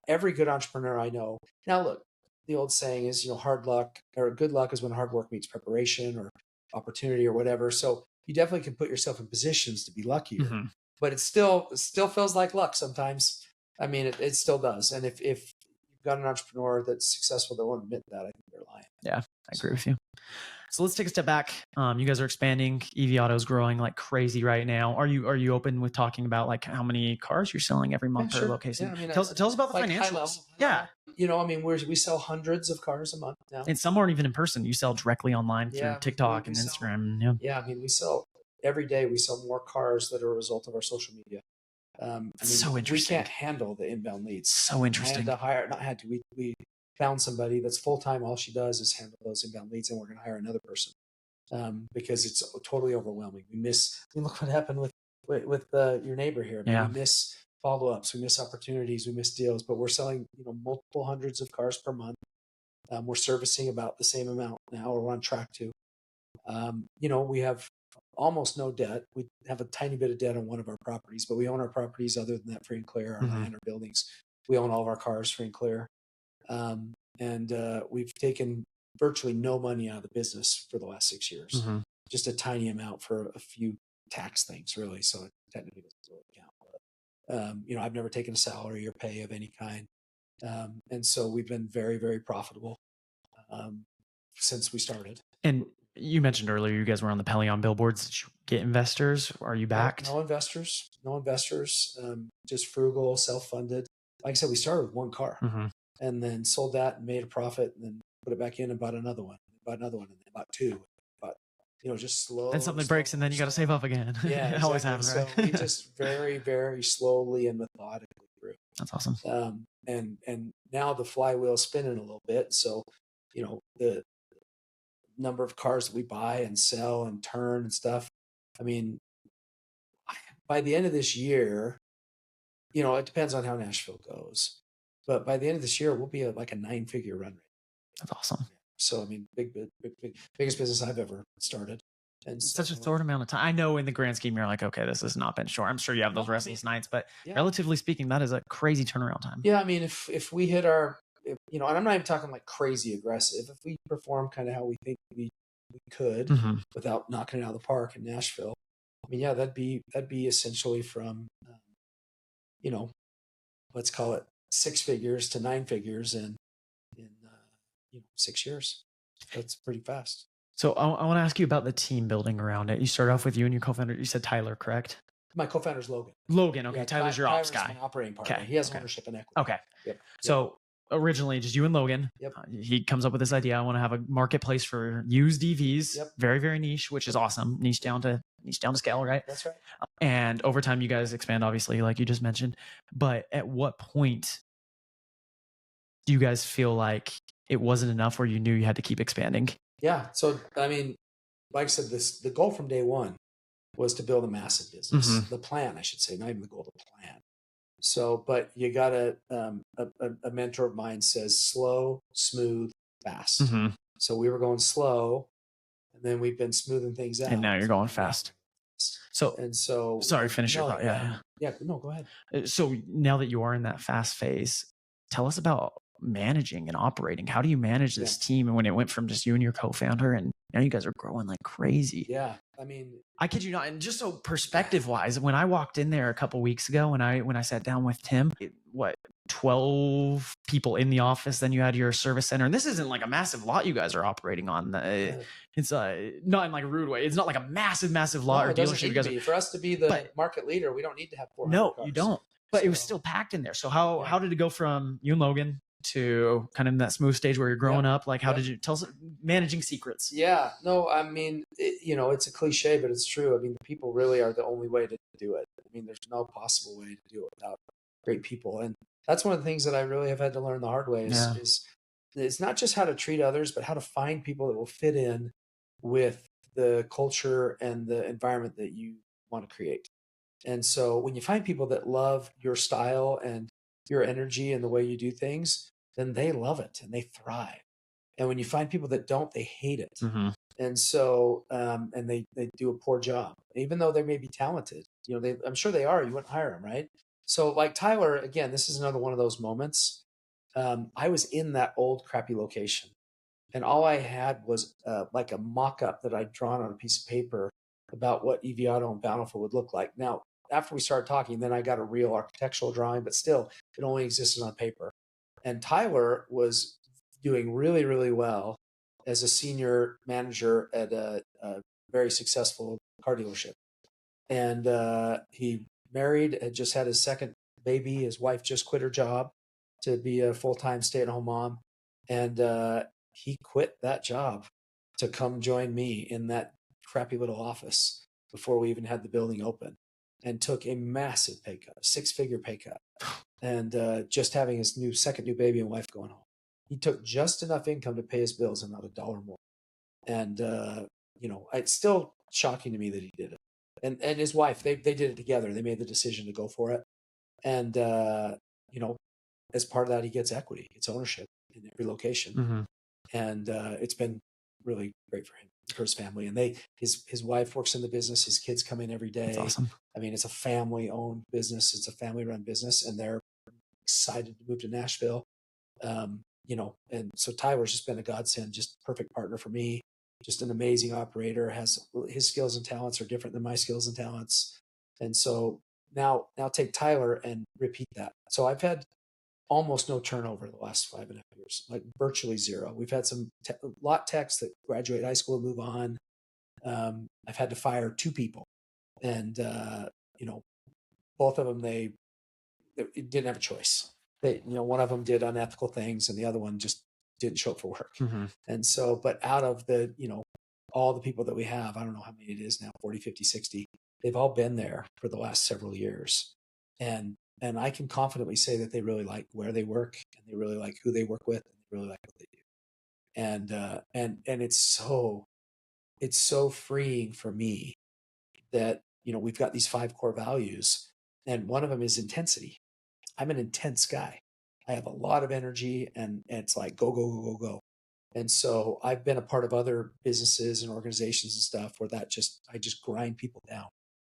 every good entrepreneur I know. Now, look, the old saying is, hard luck or good luck is when hard work meets preparation or opportunity or whatever. So you definitely can put yourself in positions to be luckier, but it still feels like luck sometimes. I mean, it still does. And if you've got an entrepreneur that's successful that won't admit that, I think they're lying. buy. Yeah, I agree with you. So let's take a step back. You guys are expanding. EV Auto is growing like crazy right now. Are you open with talking about like how many cars you're selling every Yeah, month per sure. Yeah, location? I mean, Tell us about the like high financials. level. Yeah, I mean, we sell hundreds of cars a month now. and some aren't even in person. You sell directly online through Yeah, TikTok we and sell. Instagram. Yeah, Yeah, I mean, we sell every day. We sell more cars that are a result of our social media. I it's mean, so we interesting. can't handle the inbound leads. So I had interesting. to hire, not had to. We found somebody that's full time. All she does is handle those inbound leads, and we're going to hire another person because it's totally overwhelming. I mean, look what happened with your neighbor here. I mean, Yeah. we miss follow ups, we miss opportunities, we miss deals, but we're selling multiple hundreds of cars per month. We're servicing about the same amount now, or we're on track to. We have almost no debt. We have a tiny bit of debt on one of our properties, but we own our properties other than that free and clear, our land, our buildings. We own all of our cars free and clear. And we've taken virtually no money out of the business for the last 6 years. Just a tiny amount for a few tax things, really. So it technically doesn't really count. But, I've never taken a salary or pay of any kind. And so we've been very, very profitable since we started. And you mentioned earlier you guys were on the Pelion billboards. Did you get investors? Are you backed? No investors. No investors. Just frugal, self-funded. Like I said, we started with one car and then sold that and made a profit and then put it back in and bought another one, and then bought two. But just slow. Then something breaks and then you got to save up again. Yeah, It always happens, right? So we just very, very slowly and methodically grew. That's awesome. And now the flywheel's spinning a little bit. So, the number of cars that we buy and sell and turn and stuff. I mean, by the end of this year, it depends on how Nashville goes, but by the end of this year, we'll be at like a 9-figure run rate. That's awesome. So, I mean, biggest business I've ever started. And it's such a short amount of time. I know in the grand scheme, you're like, okay, this has not been short. I'm sure you have those restless nights, but relatively speaking, that is a crazy turnaround time. Yeah. I mean, if we hit and I'm not even talking like crazy aggressive, if we perform kind of how we think we could without knocking it out of the park in Nashville, I mean, yeah, that'd be essentially from, let's call it 6 figures to 9 figures in 6 years. That's pretty fast. So I want to ask you about the team building around it. You started off with you and your co-founder. You said Tyler, correct? My co-founder is Logan. Logan. Okay. Yeah, Tyler's your ops guy. My operating partner. Okay. He has ownership and equity. Okay. Yep. So originally just you and Logan. Yep. He comes up with this idea. I want to have a marketplace for used EVs. Yep. Very, very niche, which is awesome. Niche down to scale, right? That's right. And over time, you guys expand, obviously, like you just mentioned. But at what point do you guys feel like it wasn't enough where you knew you had to keep expanding? Yeah. So, I mean, like I said, the goal from day one was to build a massive business. The plan, I should say, not even the goal, the plan. So, but you got to, a mentor of mine says slow, smooth, fast. So we were going slow and then we've been smoothing things out. And now you're going fast. So, sorry, finish your thought. Yeah. No, go ahead. So now that you are in that fast phase, tell us about managing and operating. How do you manage this team? And when it went from just you and your co-founder and now you guys are growing like crazy. Yeah. I mean, I kid you not. And just so perspective wise, when I walked in there a couple weeks ago, when I sat down with Tim, 12 people in the office, then you had your service center. And this isn't like a massive lot you guys are operating on. It's not in like a rude way. It's not like a massive lot or dealership. You guys for us to be the market leader, we don't need to have 400 No, cars. you don't. But it was still packed in there. So how did it go from you and Logan to kind of in that smooth stage where you're growing up? Like, how did you tell us managing secrets? Yeah, no, I mean, it's a cliche, but it's true. I mean, the people really are the only way to do it. I mean, there's no possible way to do it without great people. And that's one of the things that I really have had to learn the hard way is it's not just how to treat others, but how to find people that will fit in with the culture and the environment that you want to create. And so when you find people that love your style and your energy and the way you do things, then they love it and they thrive. And when you find people that don't, they hate it. And so, and they do a poor job, even though they may be talented, I'm sure they are, you wouldn't hire them. Right. So like Tyler, again, this is another one of those moments. I was in that old crappy location and all I had was like a mock-up that I'd drawn on a piece of paper about what EV Auto and Bountiful would look like. Now, after we started talking, then I got a real architectural drawing, but still it only existed on paper. And Tyler was doing really, really well as a senior manager at a very successful car dealership. And he married, had just had his second baby. His wife just quit her job to be a full-time stay-at-home mom. And he quit that job to come join me in that crappy little office before we even had the building open, and took a massive pay cut, a six-figure pay cut. And just having his second new baby and wife going home. He took just enough income to pay his bills and not a dollar more. And, it's still shocking to me that he did it. And his wife, they did it together. They made the decision to go for it. And, as part of that, he gets equity, it's ownership in every location. Mm-hmm. And it's been really great for him, for his family. And his wife works in the business. His kids come in every day. That's awesome. I mean, it's a family-owned business. It's a family-run business, and they're excited to move to Nashville. And so Tyler's just been a godsend, just perfect partner for me. Just an amazing operator. His skills and talents are different than my skills and talents. And so now take Tyler and repeat that. So I've had almost no turnover the last 5.5 years, like virtually zero. We've had some lot techs that graduate high school and move on. I've had to fire 2 people, and both of them they didn't have a choice. One of them did unethical things, and the other one just didn't show up for work. Mm-hmm. And so, but out of the all the people that we have, I don't know how many it is now, 40, 50, 60, they've all been there for the last several years. And I can confidently say that they really like where they work, and they really like who they work with, and they really like what they do. And it's so freeing for me that, we've got these 5 core values, and one of them is intensity. I'm an intense guy. I have a lot of energy, and it's like go, go, go, go, go. And so I've been a part of other businesses and organizations and stuff where I just grind people down.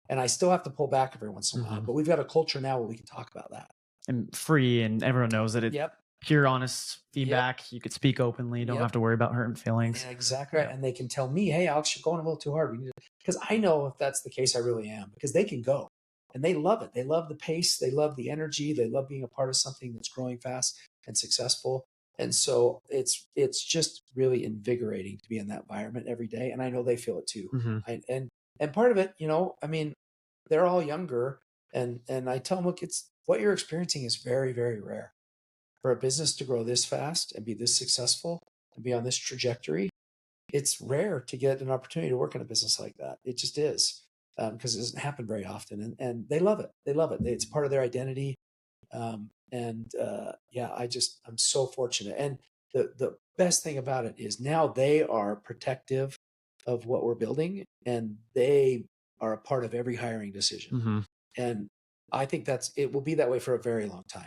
And I still have to pull back every once in a while, but we've got a culture now where we can talk about that. And free, and everyone knows that it's Yep. pure, honest feedback. Yep. You could speak openly. You don't have to worry about hurting feelings. Yeah, exactly right. And they can tell me, hey, Alex, you're going a little too hard. Because I know if that's the case, I really am, because they can go. And they love it. They love the pace. They love the energy. They love being a part of something that's growing fast and successful. And so it's just really invigorating to be in that environment every day. And I know they feel it too. Mm-hmm. And part of it, they're all younger. And I tell them, look, it's what you're experiencing is very, very rare. For a business to grow this fast and be this successful and be on this trajectory, it's rare to get an opportunity to work in a business like that. It just is. Because it doesn't happen very often, and they love it. They love it. It's part of their identity. I'm so fortunate. And the best thing about it is now they are protective of what we're building, and they are a part of every hiring decision. Mm-hmm. And I think it will be that way for a very long time.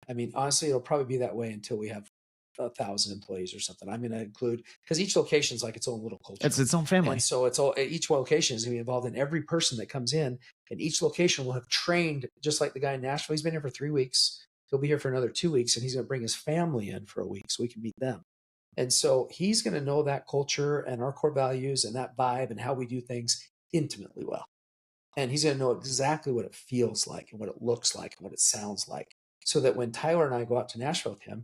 I mean, honestly, it'll probably be that way until we have 1,000 employees or something. I'm going to include, because each location is like its own little culture. It's its own family. And so each location is going to be involved in every person that comes in, and each location will have trained, just like the guy in Nashville. He's been here for 3 weeks. He'll be here for another 2 weeks, and he's going to bring his family in for a week so we can meet them. And so he's going to know that culture and our core values and that vibe and how we do things intimately well. And he's going to know exactly what it feels like and what it looks like and what it sounds like, so that when Tyler and I go out to Nashville with him,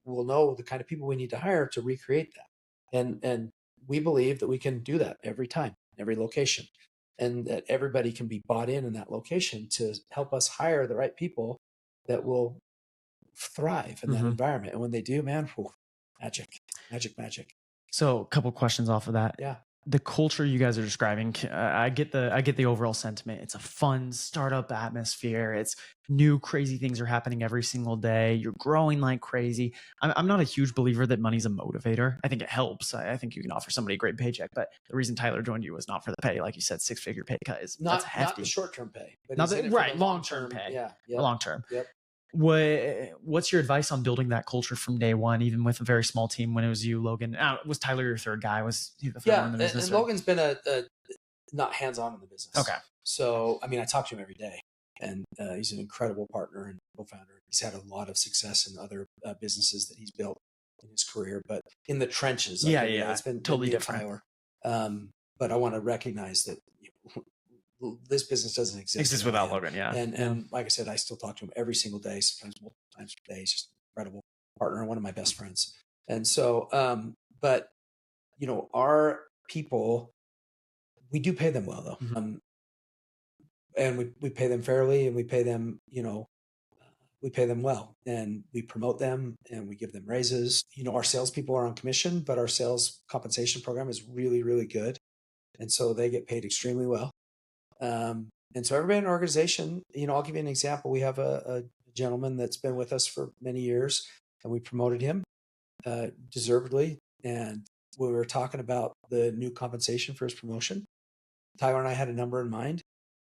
we'll know the kind of people we need to hire to recreate that. And we believe that we can do that every time, every location, and that everybody can be bought in that location to help us hire the right people that will thrive in that environment. And when they do, man, magic, magic, magic. So a couple questions off of that. Yeah. The culture you guys are describing, I get the overall sentiment. It's a fun startup atmosphere. It's new crazy things are happening every single day. You're growing like crazy. I'm not a huge believer that money's a motivator. I think it helps. I think you can offer somebody a great paycheck, but the reason Tyler joined you was not for the pay. Like you said, 6-figure pay cut is that's hefty. Not the short-term pay, but not the, right, long-term pay. Yeah. Long-term. Yep. What's your advice on building that culture from day one, even with a very small team? When it was you, Logan, was Tyler your third guy? Was he the third one in the business? And Logan's been a not hands-on in the business. Okay. So, I mean, I talk to him every day, and he's an incredible partner and co-founder. He's had a lot of success in other businesses that he's built in his career, but in the trenches. It's been totally different. But I want to recognize that this business doesn't exist without Logan. Yeah. And like I said, I still talk to him every single day, sometimes multiple times per day. He's just an incredible partner and one of my best friends. And so, but our people, we do pay them well though. Mhm. And we pay them fairly, and we pay them, we pay them well, and we promote them, and we give them raises. Our salespeople are on commission, but our sales compensation program is really, really good. And so they get paid extremely well. And so everybody in our organization, I'll give you an example. We have a gentleman that's been with us for many years, and we promoted him deservedly. And when we were talking about the new compensation for his promotion, Tyler and I had a number in mind.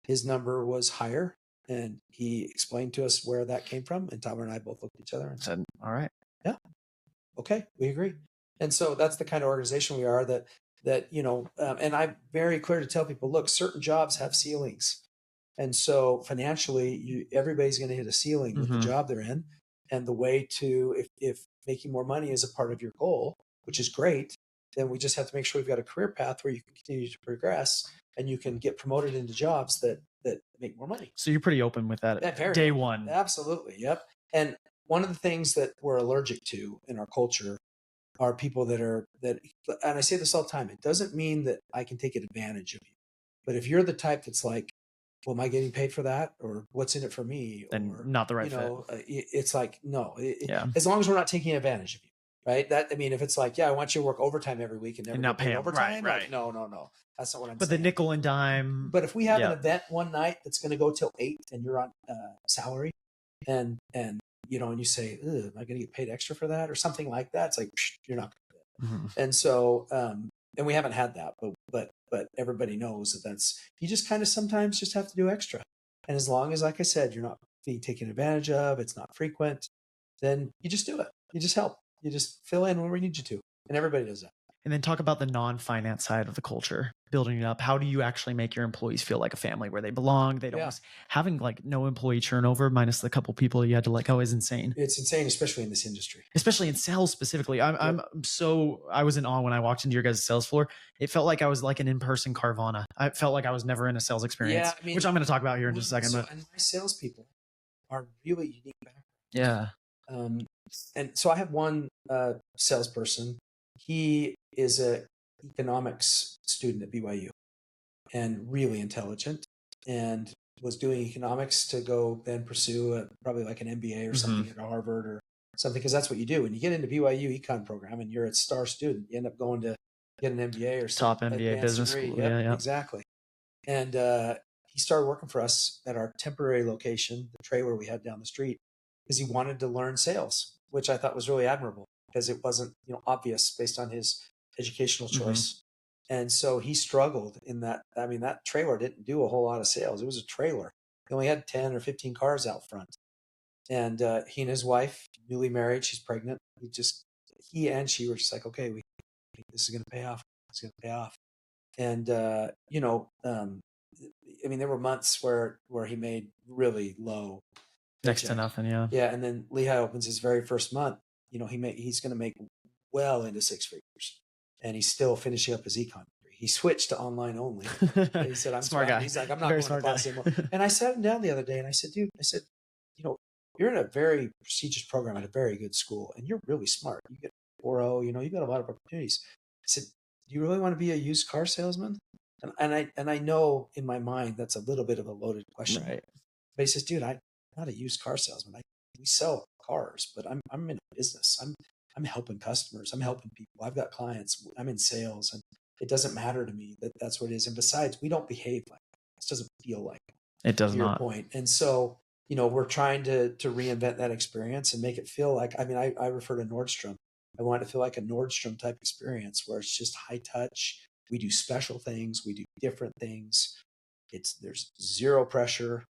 His number was higher, and he explained to us where that came from. And Tyler and I both looked at each other and Said, all right. yeah, okay, we agree. And so that's the kind of organization we are, and I'm very clear to tell people, look, certain jobs have ceilings. And so financially, everybody's going to hit a ceiling with the Mhm. job they're in. And the way to, if making more money is a part of your goal, which is great, then we just have to make sure we've got a career path where you can continue to progress and you can get promoted into jobs that make more money. So you're pretty open with that Very day open. one. Absolutely. Yep. And one of the things that we're allergic to in our culture are people and I say this all the time, it doesn't mean that I can take advantage of you. But if you're the type that's like, well, am I getting paid for that? Or what's in it for me? Then Or, not the right fit. it's like, no, Yeah. as long as we're not taking advantage of you, right? If it's like, yeah, I want you to work overtime every week and never And get not paid pay 'em. overtime. Right. Like, no. That's not what I'm But the saying. nickel and dime. But if we have an Yeah. event one night that's going to go till 8 and you're on salary, and and you say, am I going to get paid extra for that or something like that? It's like, you're not going to do it. Mhm. And so, and we haven't had that, but everybody knows that's, you just kind of sometimes just have to do extra. And as long as, like I said, you're not being taken advantage of, it's not frequent, then you just do it. You just help. You just fill in when we need you to. And everybody does that. And then talk about the non-finance side of the culture, building it up. How do you actually make your employees feel like a family where they belong? They don't Yeah. having like no employee turnover minus the couple people you had to let go is insane. It's insane, especially in this industry. Especially in sales specifically. I was in awe when I walked into your guys' sales floor. It felt like I was like an in-person Carvana. I felt like I was never in a sales experience, which I'm going to talk about here in just a second. But and my salespeople are really unique backgrounds. yeah. And so I have one salesperson. He is a economics student at BYU and really intelligent, and was doing economics to go then pursue probably like an MBA or something at Harvard or something, because that's what you do when you get into BYU econ program and you're a star student. You end up going to get an MBA or some Top MBA advanced business degree. school. Yep, Yeah. exactly. And he started working for us at our temporary location, the trailer we had down the street, because he wanted to learn sales, which I thought was really admirable because it wasn't obvious based on his educational choice. And so he struggled in that. I mean, that trailer didn't do a whole lot of sales. It was a trailer. He only had 10 or 15 cars out front. And he and his wife, newly married, she's pregnant. He and she were just like, okay, this is going to pay off. It's going to pay off. And I mean, there were months where he made really low Next to paycheck. nothing. Yeah. Yeah, and then Lehigh opens his very first month. He's going to make well into six figures, and he's still finishing up his econ degree. He switched to online only. And he said, "I'm smart guy." He's like, "I'm not Very going to smart class guy. anymore." And I sat him down the other day, and I said, "Dude, you're in a very prestigious program at a very good school, and you're really smart. You get 4.0. You got a lot of opportunities." I said, "Do you really want to be a used car salesman?" And I know in my mind that's a little bit of a loaded question. Right. But he says, "Dude, I'm not a used car salesman. We sell cars, but I'm in a business. I'm helping customers. I'm helping people. I've got clients. I'm in sales, and it doesn't matter to me that that's what it is. And besides, we don't behave like that. This doesn't feel like It does to your not. point. And so we're trying to reinvent that experience and make it feel like. I mean, I refer to Nordstrom. I want it to feel like a Nordstrom type experience where it's just high touch. We do special things. We do different things. There's zero pressure.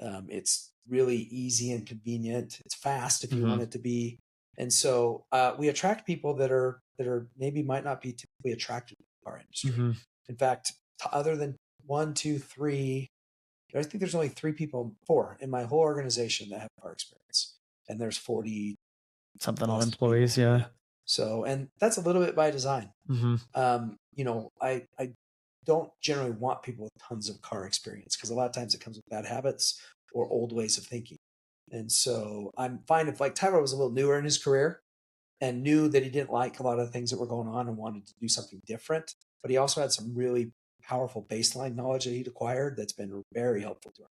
It's really easy and convenient. It's fast if you want it to be. And so we attract people that are maybe might not be typically attracted to our industry. In fact, other than 1, 2, 3, I think there's only 4 in my whole organization that have car experience, and there's 40 something on employees. People. Yeah. So, and that's a little bit by design. I don't generally want people with tons of car experience because a lot of times it comes with bad habits or old ways of thinking. And so I'm fine if like Tyler was a little newer in his career and knew that he didn't like a lot of the things that were going on and wanted to do something different. But he also had some really powerful baseline knowledge that he'd acquired that's been very helpful to him.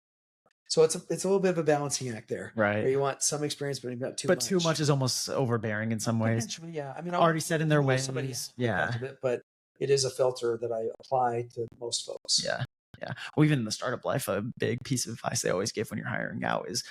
So it's a little bit of a balancing act there, Right. where you want some experience, but not too But much. too much is almost overbearing in some ways. Potentially, yeah. I mean, Already set in their ways. somebody's Yeah. because of it, but it is a filter that I apply to most folks. Yeah. Yeah. Well, even in the startup life, a big piece of advice they always give when you're hiring out is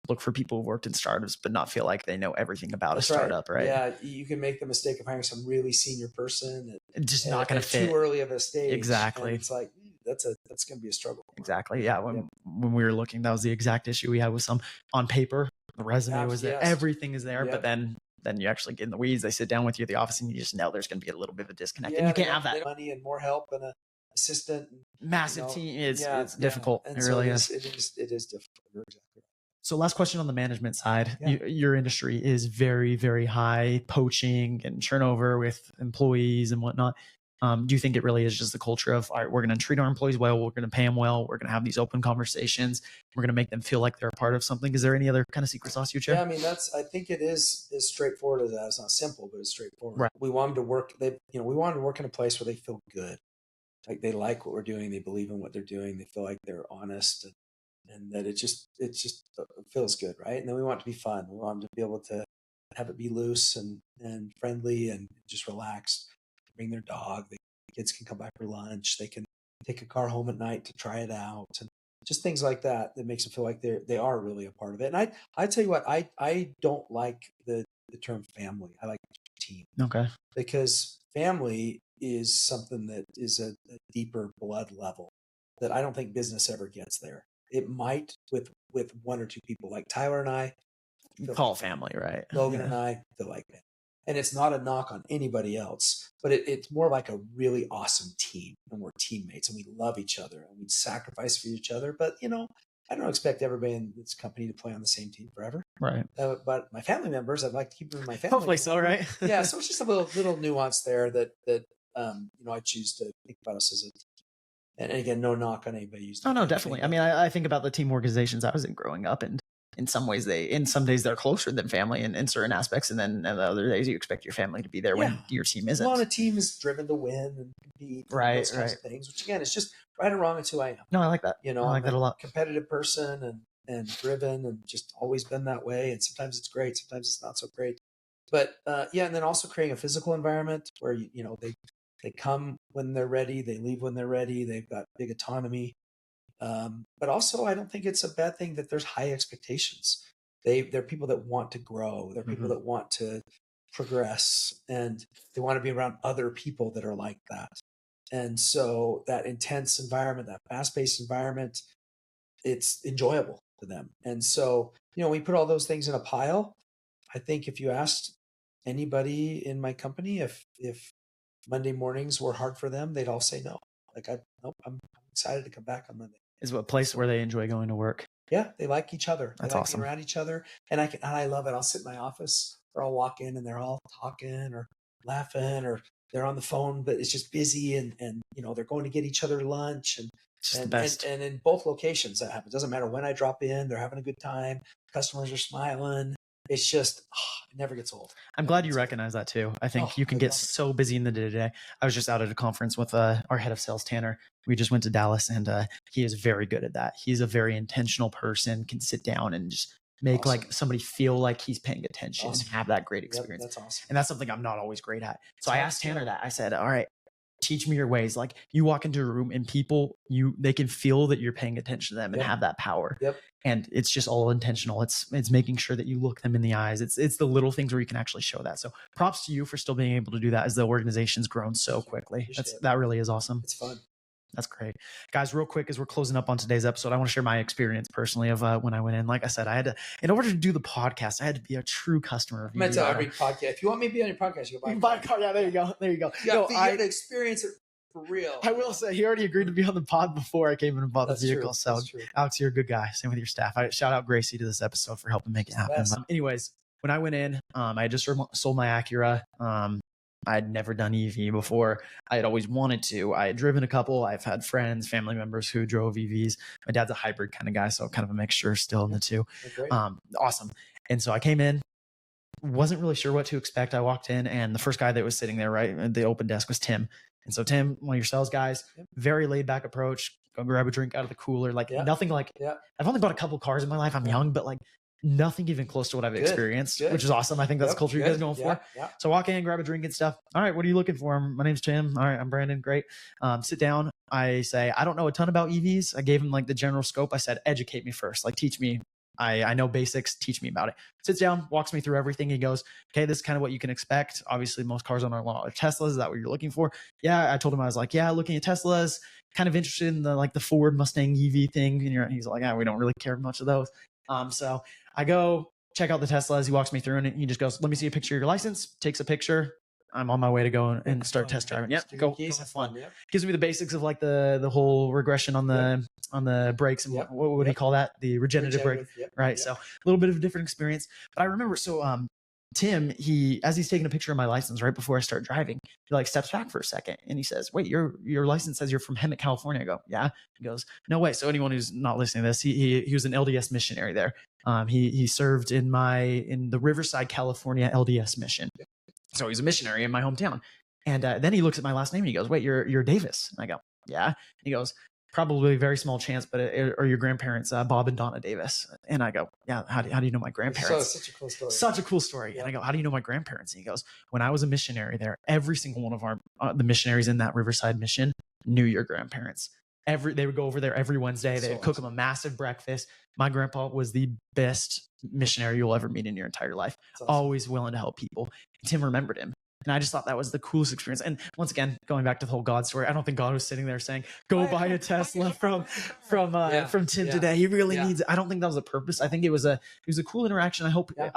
look for people who've worked in startups, but not feel like they know everything about That's a startup, right? Yeah, you can make the mistake of hiring some really senior person Just not going to at fit. too early of a stage. Exactly. And it's like, that's going to be a struggle. Exactly. Yeah. When we were looking, that was the exact issue we had with some on paper. The resume was there. Everything is there, but then you actually get in the weeds. They sit down with you at the office and you just know there's going to be a little bit of a disconnect. And you can't have that. Money and more help and an assistant. Massive team. It's difficult. And it so really is. It is difficult. You're exactly right. So last question on the management side. Your industry is very, very high poaching and turnover with employees and whatnot. Do you think it really is just the culture of, all right, we're going to treat our employees well, we're going to pay them well, we're going to have these open conversations, we're going to make them feel like they're a part of something? Is there any other kind of secret sauce you'd share? Yeah, I mean, I think it is as straightforward as that. It's not simple, but it's straightforward. Right. We want them to work. We want them to work in a place where they feel good, like they like what we're doing, they believe in what they're doing, they feel like they're honest, and that it just feels good, right? And then we want it to be fun. We want them to be able to have it be loose and friendly and just relaxed. Bring their dog. The kids can come back for lunch. They can take a car home at night to try it out, and just things like that makes them feel like they are really a part of it. And I tell you what, I don't like the term family. I like team. Okay. Because family is something that is a deeper blood level that I don't think business ever gets there. It might with one or two people, like Tyler and I. Call family, right? Logan and I feel like that. And it's not a knock on anybody else, but it's more like a really awesome team, and we're teammates and we love each other and we sacrifice for each other. But I don't expect everybody in this company to play on the same team forever. Right. But my family members, I'd like to keep them in my family. Hopefully so, right? Yeah. So it's just a little nuance there that I choose to think about us as a team. And again, no knock on anybody. No, definitely. I mean, I think about the team organizations I was in growing up, and in some ways in some days they're closer than family in certain aspects, and then the other days you expect your family to be there when your team isn't. Well, a team is driven to win and compete, and those kinds of things, which again, it's just right or wrong, it's who I am. No, I like that. I like that a lot. Competitive person and driven and just always been that way. And sometimes it's great, sometimes it's not so great. But and then also creating a physical environment where they come when they're ready, they leave when they're ready, they've got big autonomy. But also, I don't think it's a bad thing that there's high expectations. They're people that want to grow. They're people that want to progress, and they want to be around other people that are like that. And so that intense environment, that fast-paced environment, it's enjoyable to them. And so, we put all those things in a pile. I think if you asked anybody in my company if Monday mornings were hard for them, they'd all say no. Like, I'm excited to come back on Monday. Is a place where they enjoy going to work. Yeah, they like each other. That's they like awesome. Being around each other, and I love it. I'll sit in my office, or I'll walk in, and they're all talking or laughing, or they're on the phone, but it's just busy, and they're going to get each other lunch, and the best. And in both locations that happens. It doesn't matter when I drop in; they're having a good time. Customers are smiling. It's just, it never gets old. I'm glad you recognize that too. I think you can get so busy in the day-to-day. I was just out at a conference with our head of sales, Tanner. We just went to Dallas, and he is very good at that. He's a very intentional person, can sit down and just make like somebody feel like he's paying attention and have that great experience. That's awesome. And that's something I'm not always great at. So I asked Tanner that. I said, all right, teach me your ways. Like, you walk into a room and people, they can feel that you're paying attention to them and have that power. And it's just all intentional. It's making sure that you look them in the eyes. It's the little things where you can actually show that. So props to you for still being able to do that as the organization's grown so quickly. That really is awesome. It's fun. That's great. Guys, real quick, as we're closing up on today's episode, I want to share my experience personally of when I went in. Like I said, in order to do the podcast, I had to be a true customer of every podcast. If you want me to be on your podcast, you can buy a car. Yeah, there you go. You got to experience it for real. I will say, he already agreed to be on the pod before I came in and bought the vehicle. So, Alex, you're a good guy. Same with your staff. I shout out Gracie to this episode for helping make it happen. Anyways, when I went in, I had just sold my Acura. I had never done EV before. I had always wanted to. I had driven a couple. I've had friends, family members who drove EVs. My dad's a hybrid kind of guy, so kind of a mixture still in the two. Awesome. And so I came in. wasn't really sure what to expect. I walked in, and the first guy that was sitting there, right at the open desk, was Tim. And so Tim, one of your sales guys, Yep. very laid back approach. Go grab a drink out of the cooler. Like Yeah. nothing like Yeah. I've only bought a couple cars in my life. I'm Yeah. young, but like nothing even close to what I've experienced, Good. which is awesome. I think that's Yep. the culture you guys are going for. Yeah. So I walk in, grab a drink and stuff. All right, what are you looking for? My name's Tim. All right, I'm Brandon. Great. Sit down. I say, I don't know a ton about EVs. I gave him like the general scope. I said, educate me first. Like teach me. I know basics. Teach me about it. Sits down, walks me through everything. He goes, okay, this is kind of what you can expect. Obviously, most cars on our lot are Teslas. Is that what you're looking for? Yeah. I told him, I was like, yeah, looking at Teslas, kind of interested in the Ford Mustang EV thing. And he's like, yeah, we don't really care much of those. So I go check out the Teslas. He walks me through and he just goes, let me see a picture of your license. Takes a picture. I'm on my way to go and start test driving. Yep, go have fun. Yep. Gives me the basics of like the whole regression on the brakes and what would he call that? The regenerative brake, right? Yep. So a little bit of a different experience. But I remember, Tim, as he's taking a picture of my license right before I start driving, he like steps back for a second and he says, wait, your license says you're from Hemet, California. I go, yeah. He goes, no way. So anyone who's not listening to this, he was an LDS missionary there. He served in the Riverside, California LDS mission. So he's a missionary in my hometown. And then he looks at my last name and he goes, wait, you're Davis. And I go, yeah. And he goes, probably a very small chance, but are your grandparents Bob and Donna Davis? And I go, yeah. How do you know my grandparents? So such a cool story. Such a cool story. Yeah. And I go, how do you know my grandparents? And he goes, when I was a missionary there, every single one of the missionaries in that Riverside mission knew your grandparents. They would go over there every Wednesday. They would cook them a massive breakfast. My grandpa was the best missionary you'll ever meet in your entire life. Awesome. Always willing to help people. And Tim remembered him. And I just thought that was the coolest experience. And once again, going back to the whole God story, I don't think God was sitting there saying, go buy a Tesla from Tim today. He really needs it. I don't think that was the purpose. I think it was a cool interaction. I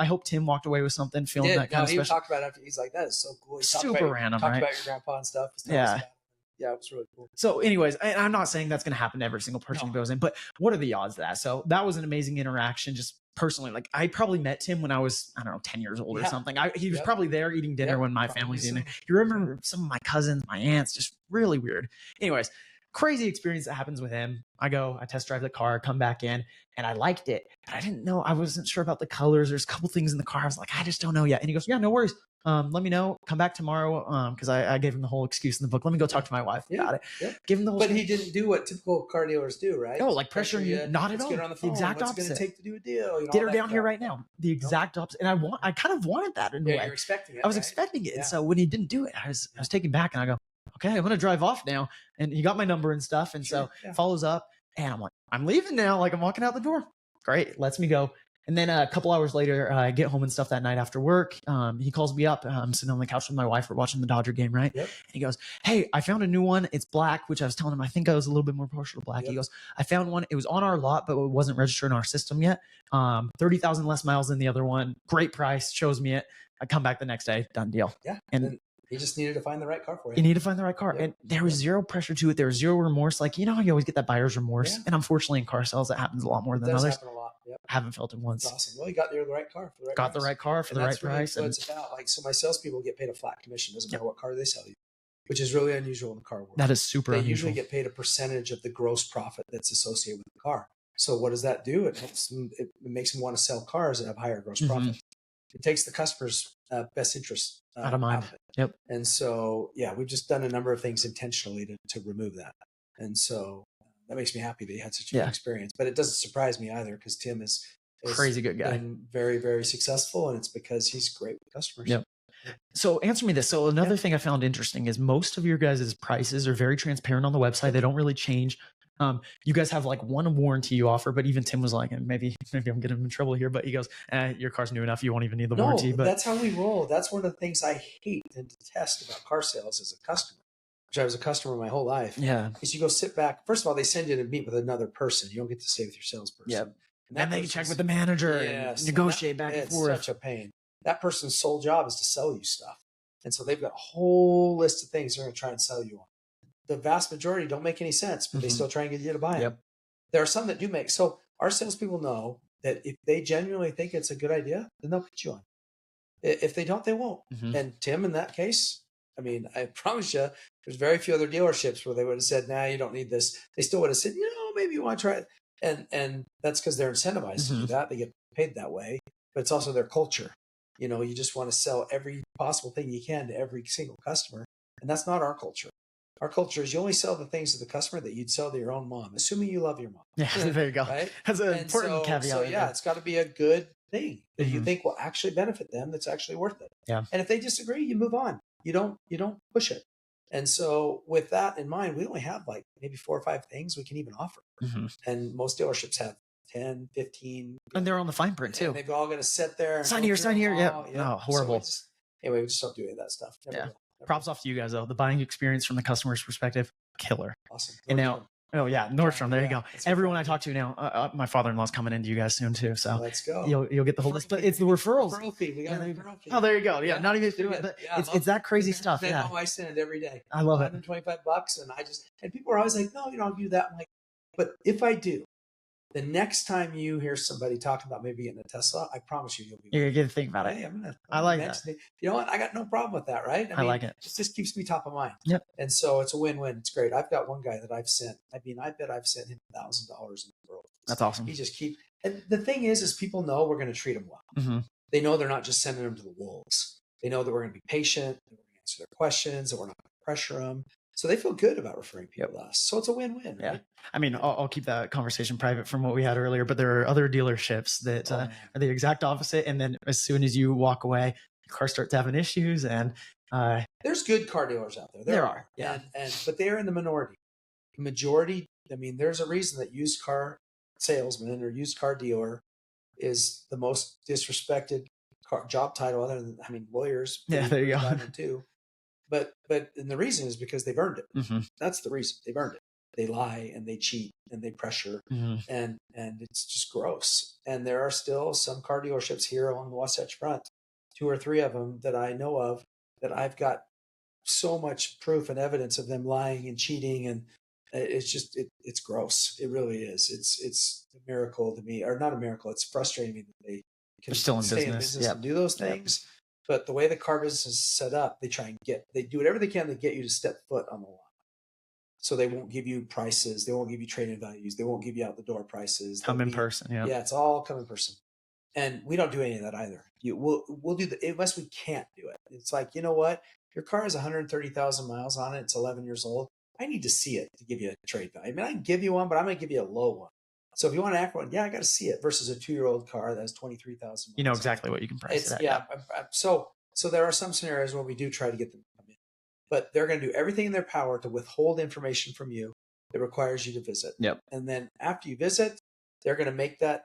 hope Tim walked away with something, feeling that kind of special. He talked about it after. He's like, that is so cool. He super random, talked right? about your grandpa and stuff. Yeah, it was really cool. So anyways, I'm not saying that's going to happen to every single person who goes in, but what are the odds of that? So that was an amazing interaction. Just personally, like I probably met Tim when I was, I don't know, 10 years old or something. He was probably there eating dinner when my family's in there. You remember some of my cousins, my aunts, just really weird. Anyways, crazy experience that happens with him. I test drive the car, come back in, and I liked it. But I wasn't sure about the colors. There's a couple things in the car. I was like, I just don't know yet. And he goes, yeah, no worries. Let me know. Come back tomorrow. Because I gave him the whole excuse in the book. Let me go talk to my wife about it. Yeah. Give him the whole. But he didn't do what typical car dealers do, right? No, like pressuring you. Not at all. Get her on the phone. The exact What's opposite. What's it going to take to do a deal? Get her down here right now. The exact opposite. And I kind of wanted that in a way. You're expecting it. I was expecting it. And so when he didn't do it, I was taken back, and I go, okay, I'm going to drive off now. And he got my number and stuff. And so follows up, and I'm like, I'm leaving now. Like I'm walking out the door. Great. Lets me go. And then a couple hours later, I get home and stuff that night after work. He calls me up. I'm sitting on the couch with my wife. We're watching the Dodger game, right? Yep. And he goes, hey, I found a new one. It's black, which I was telling him I think I was a little bit more partial to black. Yep. He goes, I found one. It was on our lot, but it wasn't registered in our system yet. 30,000 less miles than the other one. Great price. Shows me it. I come back the next day. Done deal. Yeah. And he just needed to find the right car for you. You need to find the right car. Yep. And there was zero pressure to it. There was zero remorse. Like, you know how you always get that buyer's remorse? Yeah. And unfortunately in car sales, that happens a lot more than others. Happen a lot. Yep. I haven't felt it once. That's awesome. Well, you got the right car for the right price. The right car for the right price. What it's about. Like, so my salespeople get paid a flat commission. Doesn't matter what car they sell you, which is really unusual in the car world. That is super unusual. They usually get paid a percentage of the gross profit that's associated with the car. So what does that do? It makes them want to sell cars that have higher gross profit. It takes the customer's best interest out of mind. Yep. And so, we've just done a number of things intentionally to remove that. And so that makes me happy that he had such a good experience. But it doesn't surprise me either, because Tim is crazy good guy, been very, very successful, and it's because he's great with customers. Yep. So answer me this. So another thing I found interesting is most of your guys' prices are very transparent on the website. They don't really change. You guys have like one warranty you offer, but even Tim was like, and maybe I'm getting him in trouble here, but he goes, your car's new enough. You won't even need the warranty. But that's how we roll. That's one of the things I hate and detest about car sales as a customer, which I was a customer my whole life. Yeah. Is you go sit back. First of all, they send you to meet with another person. You don't get to stay with your salesperson. Yep. And then you check with the manager and negotiate back and forth. It's such a pain. That person's sole job is to sell you stuff. And so they've got a whole list of things they're going to try and sell you on. The vast majority don't make any sense, but they still try and get you to buy them. Yep. There are some that do make. So our salespeople know that if they genuinely think it's a good idea, then they'll put you on. If they don't, they won't. And Tim, in that case, I mean, I promise you, there's very few other dealerships where they would have said, nah, you don't need this. They still would have said, maybe you want to try it. And that's because they're incentivized to do that. They get paid that way, but it's also their culture. You just want to sell every possible thing you can to every single customer. And that's not our culture. Our culture is you only sell the things to the customer that you'd sell to your own mom, assuming you love your mom. Yeah, there you go. Right? That's an And important caveat. so Right yeah, there. it's got to be a good thing that you Mhm. think will actually benefit them. That's actually worth it. Yeah. And if they disagree, you move on. You don't push it. And so with that in mind, we only have like maybe 4 or 5 things we can even offer. Mhm. And most dealerships have 10, 15. And they're on the fine print And too. they've all got to sit there and Sign go here, through sign them here. Yeah. all. No, horrible. Anyway, we just don't do any of that stuff. Never Yeah. will. Never Props will. off to you guys though. The buying experience from the customer's perspective, killer. Awesome. And now, oh yeah, Nordstrom. There you go. that's Everyone I right. talk to now, my father-in-law's coming into you guys soon too. So Let's go. you'll get the whole list, but it's the referrals. Referral fee. We got Yeah, a referral fee. Oh, there you go. Yeah, Yeah, not even do it. but Yeah, it's that crazy stuff. They Yeah, know I send it every day. I love it. $125, and people are always like, "No, I'll do that." I'm like, but if I do, the next time you hear somebody talking about maybe getting a Tesla, I promise you'll be. You're gonna think about it. Hey, I like that. You know what? I got no problem with that, right? I like it. It just keeps me top of mind. Yep. And so it's a win-win. It's great. I've got one guy that I've sent. I bet I've sent him $1,000 in the world. That's awesome. He just keeps. And the thing is people know we're going to treat them well. Mm-hmm. They know they're not just sending them to the wolves. They know that we're going to be patient, that we're going to answer their questions, that we're not going to pressure them. So they feel good about referring people to us. So it's a win-win, Yeah. right? I mean, I'll keep that conversation private from what we had earlier, but there are other dealerships that are the exact opposite. And then as soon as you walk away, your car starts having issues. And there's good car dealers out there. There are. Yeah. But they're in the minority. The majority, there's a reason that used car salesman or used car dealer is the most disrespected job title other than, lawyers. Yeah, there you go. Too. But and the reason is because they've earned it. Mm-hmm. That's the reason. They've earned it. They lie and they cheat and they pressure and it's just gross. And there are still some car dealerships here along the Wasatch Front, 2 or 3 of them that I know of that I've got so much proof and evidence of them lying and cheating, and it's just it's gross. It really is. It's a miracle to me, or not a miracle. It's frustrating me that they can still in stay business. in business and do those things. But the way the car business is set up, they do whatever they can to get you to step foot on the lot. So they won't give you prices. They won't give you trade-in values. They won't give you out the door prices. Come in person. Yeah. Yeah, it's all come in person. And we don't do any of that either. We'll do unless we can't do it. It's like, you know what? Your car has 130,000 miles on it. It's 11 years old. I need to see it to give you a trade value. I can give you one, but I'm going to give you a low one. So if you want to act one, I got to see it versus a 2-year-old car that has 23,000. You know exactly what you can price it at. Yeah. So there are some scenarios where we do try to get them to come in, but they're going to do everything in their power to withhold information from you that requires you to visit. Yep. And then after you visit, they're going to make that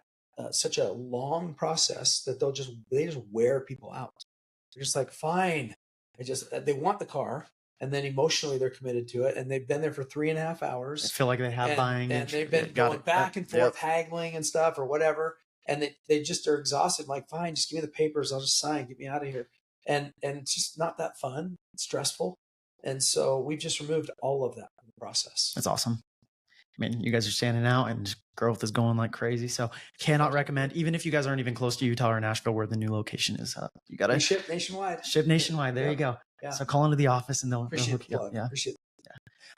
such a long process that they just wear people out. They're just like, fine. They want the car. And then emotionally they're committed to it, and they've been there for 3.5 hours. I feel like they have buying, and they've been going back and forth, haggling and stuff or whatever. And they just are exhausted. I'm like, fine, just give me the papers. I'll just sign. Get me out of here. And it's just not that fun. It's stressful. And so we've just removed all of that from the process. That's awesome. I mean, you guys are standing out and growth is going like crazy. So cannot recommend, even if you guys aren't even close to Utah or Nashville where the new location is. You got to ship nationwide. There you go. Yeah. So call into the office and they'll hook you up. Yeah. Appreciate it.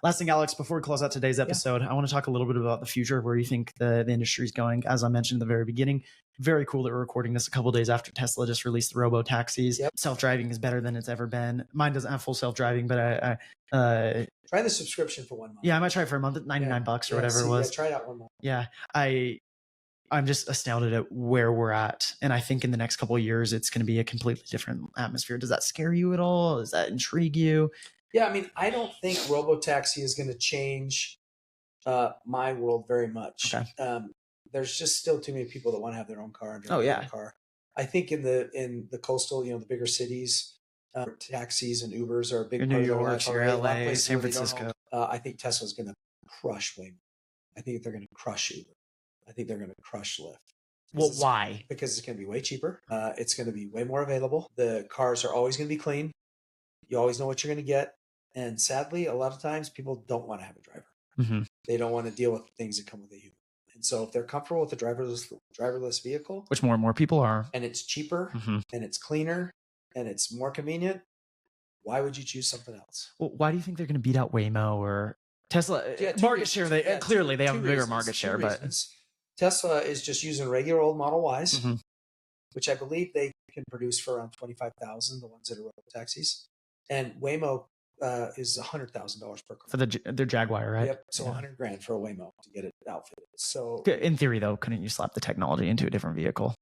Last thing, Alex, before we close out today's episode, I want to talk a little bit about the future, where you think the industry is going. As I mentioned at the very beginning, very cool that we're recording this a couple of days after Tesla just released the Robotaxis. Yep. Self-driving is better than it's ever been. Mine doesn't have full self-driving, but I try the subscription for 1 month. Yeah, I might try it for a month at $99 or whatever it was. Yeah, try it out 1 month. Yeah, I'm just astounded at where we're at. And I think in the next couple of years, it's going to be a completely different atmosphere. Does that scare you at all? Does that intrigue you? Yeah, I don't think Robotaxi is going to change my world very much. Okay. There's just still too many people that want to have their own car and drive their own car. I think in the coastal, the bigger cities, taxis and Ubers are a big part New of their York, life. LA, San Francisco. I think Tesla's going to crush Waymo. I think they're going to crush Uber. I think they're going to crush Lyft. Well, why? Because it's going to be way cheaper. It's going to be way more available. The cars are always going to be clean. You always know what you're going to get. And sadly, a lot of times people don't want to have a driver. Mm-hmm. They don't want to deal with things that come with a human. And so if they're comfortable with a driverless vehicle, which more and more people are, and it's cheaper and it's cleaner and it's more convenient, why would you choose something else? Well, why do you think they're going to beat out Waymo or Tesla? Market share, they clearly they have a bigger market share, but Tesla is just using regular old Model Ys, which I believe they can produce for around 25,000. The ones that are robotaxis, and Waymo is $100,000 per car. For their Jaguar, right? Yep. So $100,000 for a Waymo to get it outfitted. So in theory, though, couldn't you slap the technology into a different vehicle?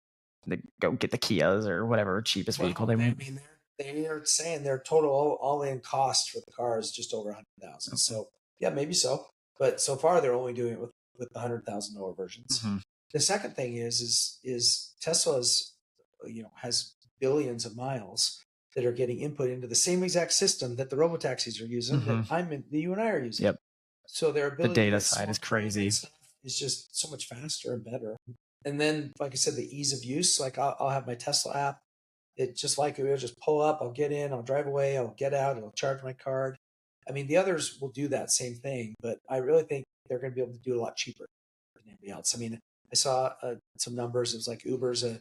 Go get the Kias or whatever cheapest vehicle they want. I mean, they are saying their total all-in cost for the car is just over 100,000. Okay. So yeah, maybe so. But so far, they're only doing it with the $100,000 versions. Mm-hmm. The second thing is Tesla's, has billions of miles that are getting input into the same exact system that the robotaxis are using, that you and I are using. Yep. So their ability, the data side is crazy. Is just so much faster and better. And then, like I said, the ease of use. Like I'll have my Tesla app. It just it'll just pull up. I'll get in. I'll drive away. I'll get out. It'll charge my card. I mean, the others will do that same thing, but I really think they're going to be able to do it a lot cheaper than anybody else. I mean, I saw some numbers. It was like Uber's I can't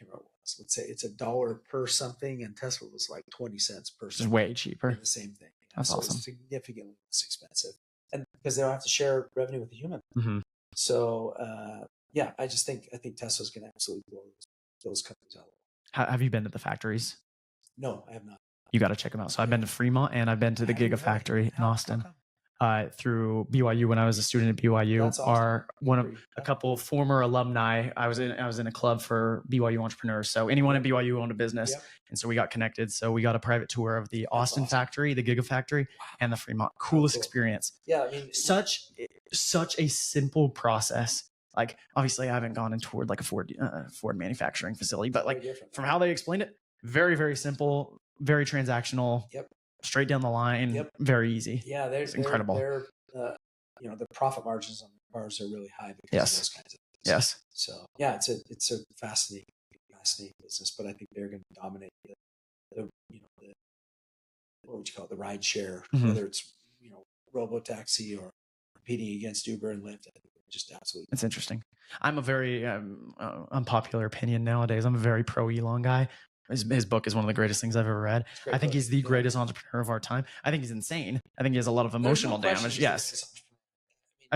remember what it was. Let's say it's $1 per something, and Tesla was like 20 cents per. It's way cheaper. The same thing. That's awesome. It's significantly less expensive, and because they don't have to share revenue with the human. Mm-hmm. So yeah, I think Tesla's going to absolutely blow those companies out. Have you been to the factories? No, I have not. You got to check them out. So I've been to Fremont and I've been to the Gigafactory in Austin. Through BYU when I was a student at BYU. That's awesome. A couple former alumni. I was in a club for BYU entrepreneurs. So anyone at BYU owned a business, and so we got connected. So we got a private tour of the Austin factory, the Gigafactory, and the Fremont. Coolest experience. Yeah, I mean, such a simple process. Like obviously, I haven't gone and toured like a Ford manufacturing facility, but like from how they explained it, very very simple, very transactional. Yep. Straight down the line, very easy. Yeah, it's incredible. The profit margins on the cars are really high because of those kinds of things. Yes. So yeah, it's a fascinating business, but I think they're going to dominate the what would you call it, the ride share, whether it's Robotaxi or competing against Uber and Lyft. I think just absolutely. It's interesting. I'm a very unpopular opinion nowadays. I'm a very pro Elon guy. His book is one of the greatest things I've ever read. I think he's the greatest entrepreneur of our time. I think he's insane. I think he has a lot of emotional damage. Yes.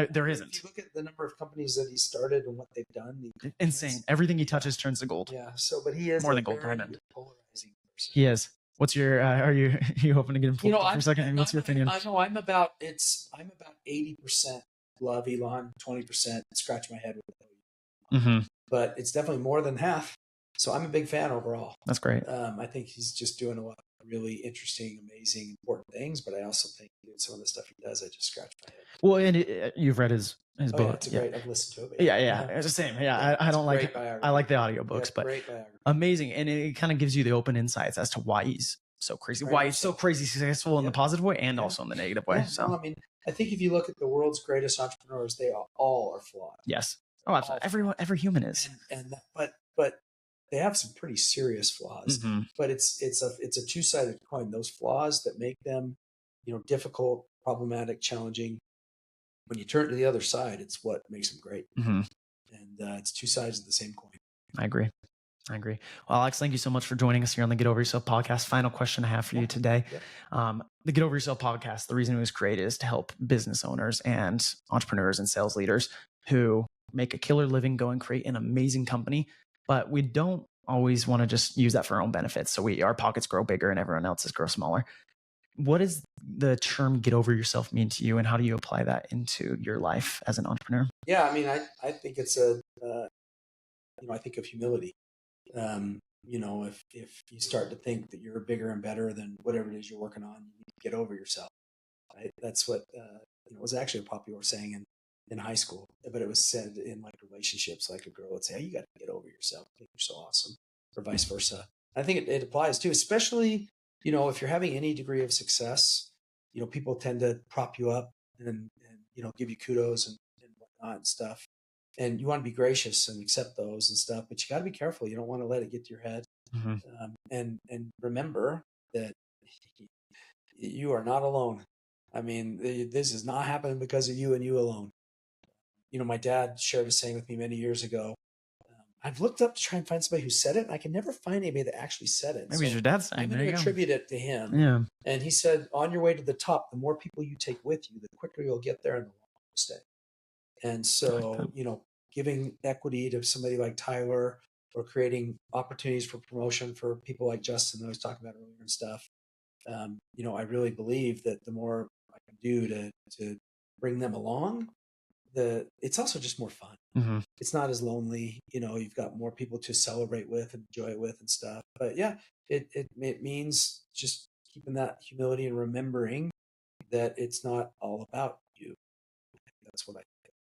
There isn't. If you look at the number of companies that he started and what they've done, insane. Everything he touches turns to gold. Yeah. So, but he is more than gold diamond. Polarizing person. He is. What's your? Are you hoping to get him for a second? What's your opinion? I know I'm about 80% love Elon, 20% scratch my head with it. Mm-hmm. But it's definitely more than half. So I'm a big fan overall. That's great. I think he's just doing a lot of really interesting, amazing, important things. But I also think some of the stuff he does, I just scratch my head. Well, and you've read his book. Yeah, it's great. I've listened to it. Yeah. It's the same. Yeah, I don't like. I like the audiobooks, but amazing, and it kind of gives you the open insights as to why he's so crazy, why he's so crazy successful in the positive way and also in the negative way. So I mean, I think if you look at the world's greatest entrepreneurs, they all are flawed. Yes. Oh, absolutely. Every human is. But they have some pretty serious flaws. Mm-hmm. But it's a two-sided coin. Those flaws that make them, difficult, problematic, challenging. When you turn to the other side, it's what makes them great. Mm-hmm. And it's two sides of the same coin. I agree. Well, Alex, thank you so much for joining us here on the Get Over Yourself podcast. Final question I have for you today. The Get Over Yourself podcast, the reason it was created is to help business owners and entrepreneurs and sales leaders who make a killer living, go and create an amazing company. But we don't always want to just use that for our own benefits. So our pockets grow bigger and everyone else's grow smaller. What does the term get over yourself mean to you, and how do you apply that into your life as an entrepreneur? Yeah, I mean, I think it's I think of humility. If you start to think that you're bigger and better than whatever it is you're working on, you need to get over yourself. Right? That's what was actually a popular saying in high school, but it was said in like relationships. Like a girl would say, "Hey, you got to get over yourself. I think you're so awesome," or vice versa. I think it applies too, especially if you're having any degree of success. People tend to prop you up and give you kudos and whatnot and stuff. And you want to be gracious and accept those and stuff, but you got to be careful. You don't want to let it get to your head. Mm-hmm. And remember that you are not alone. I mean, this is not happening because of you and you alone. My dad shared a saying with me many years ago. I've looked up to try and find somebody who said it, and I can never find anybody that actually said it. Maybe it's your dad's saying. I'm going to attribute it to him. Yeah. And he said, on your way to the top, the more people you take with you, the quicker you'll get there and the longer you'll stay. And so, giving equity to somebody like Tyler, or creating opportunities for promotion for people like Justin that I was talking about earlier and stuff. I really believe that the more I can do to bring them along, it's also just more fun. Mm-hmm. It's not as lonely. You've got more people to celebrate with and enjoy it with and stuff. But yeah, it means just keeping that humility and remembering that it's not all about you. That's what I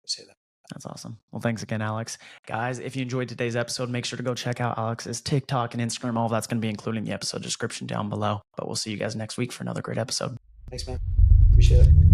say that. That's awesome. Well, thanks again, Alex. Guys, if you enjoyed today's episode, make sure to go check out Alex's TikTok and Instagram. All of that's going to be included in the episode description down below. But we'll see you guys next week for another great episode. Thanks, man. Appreciate it.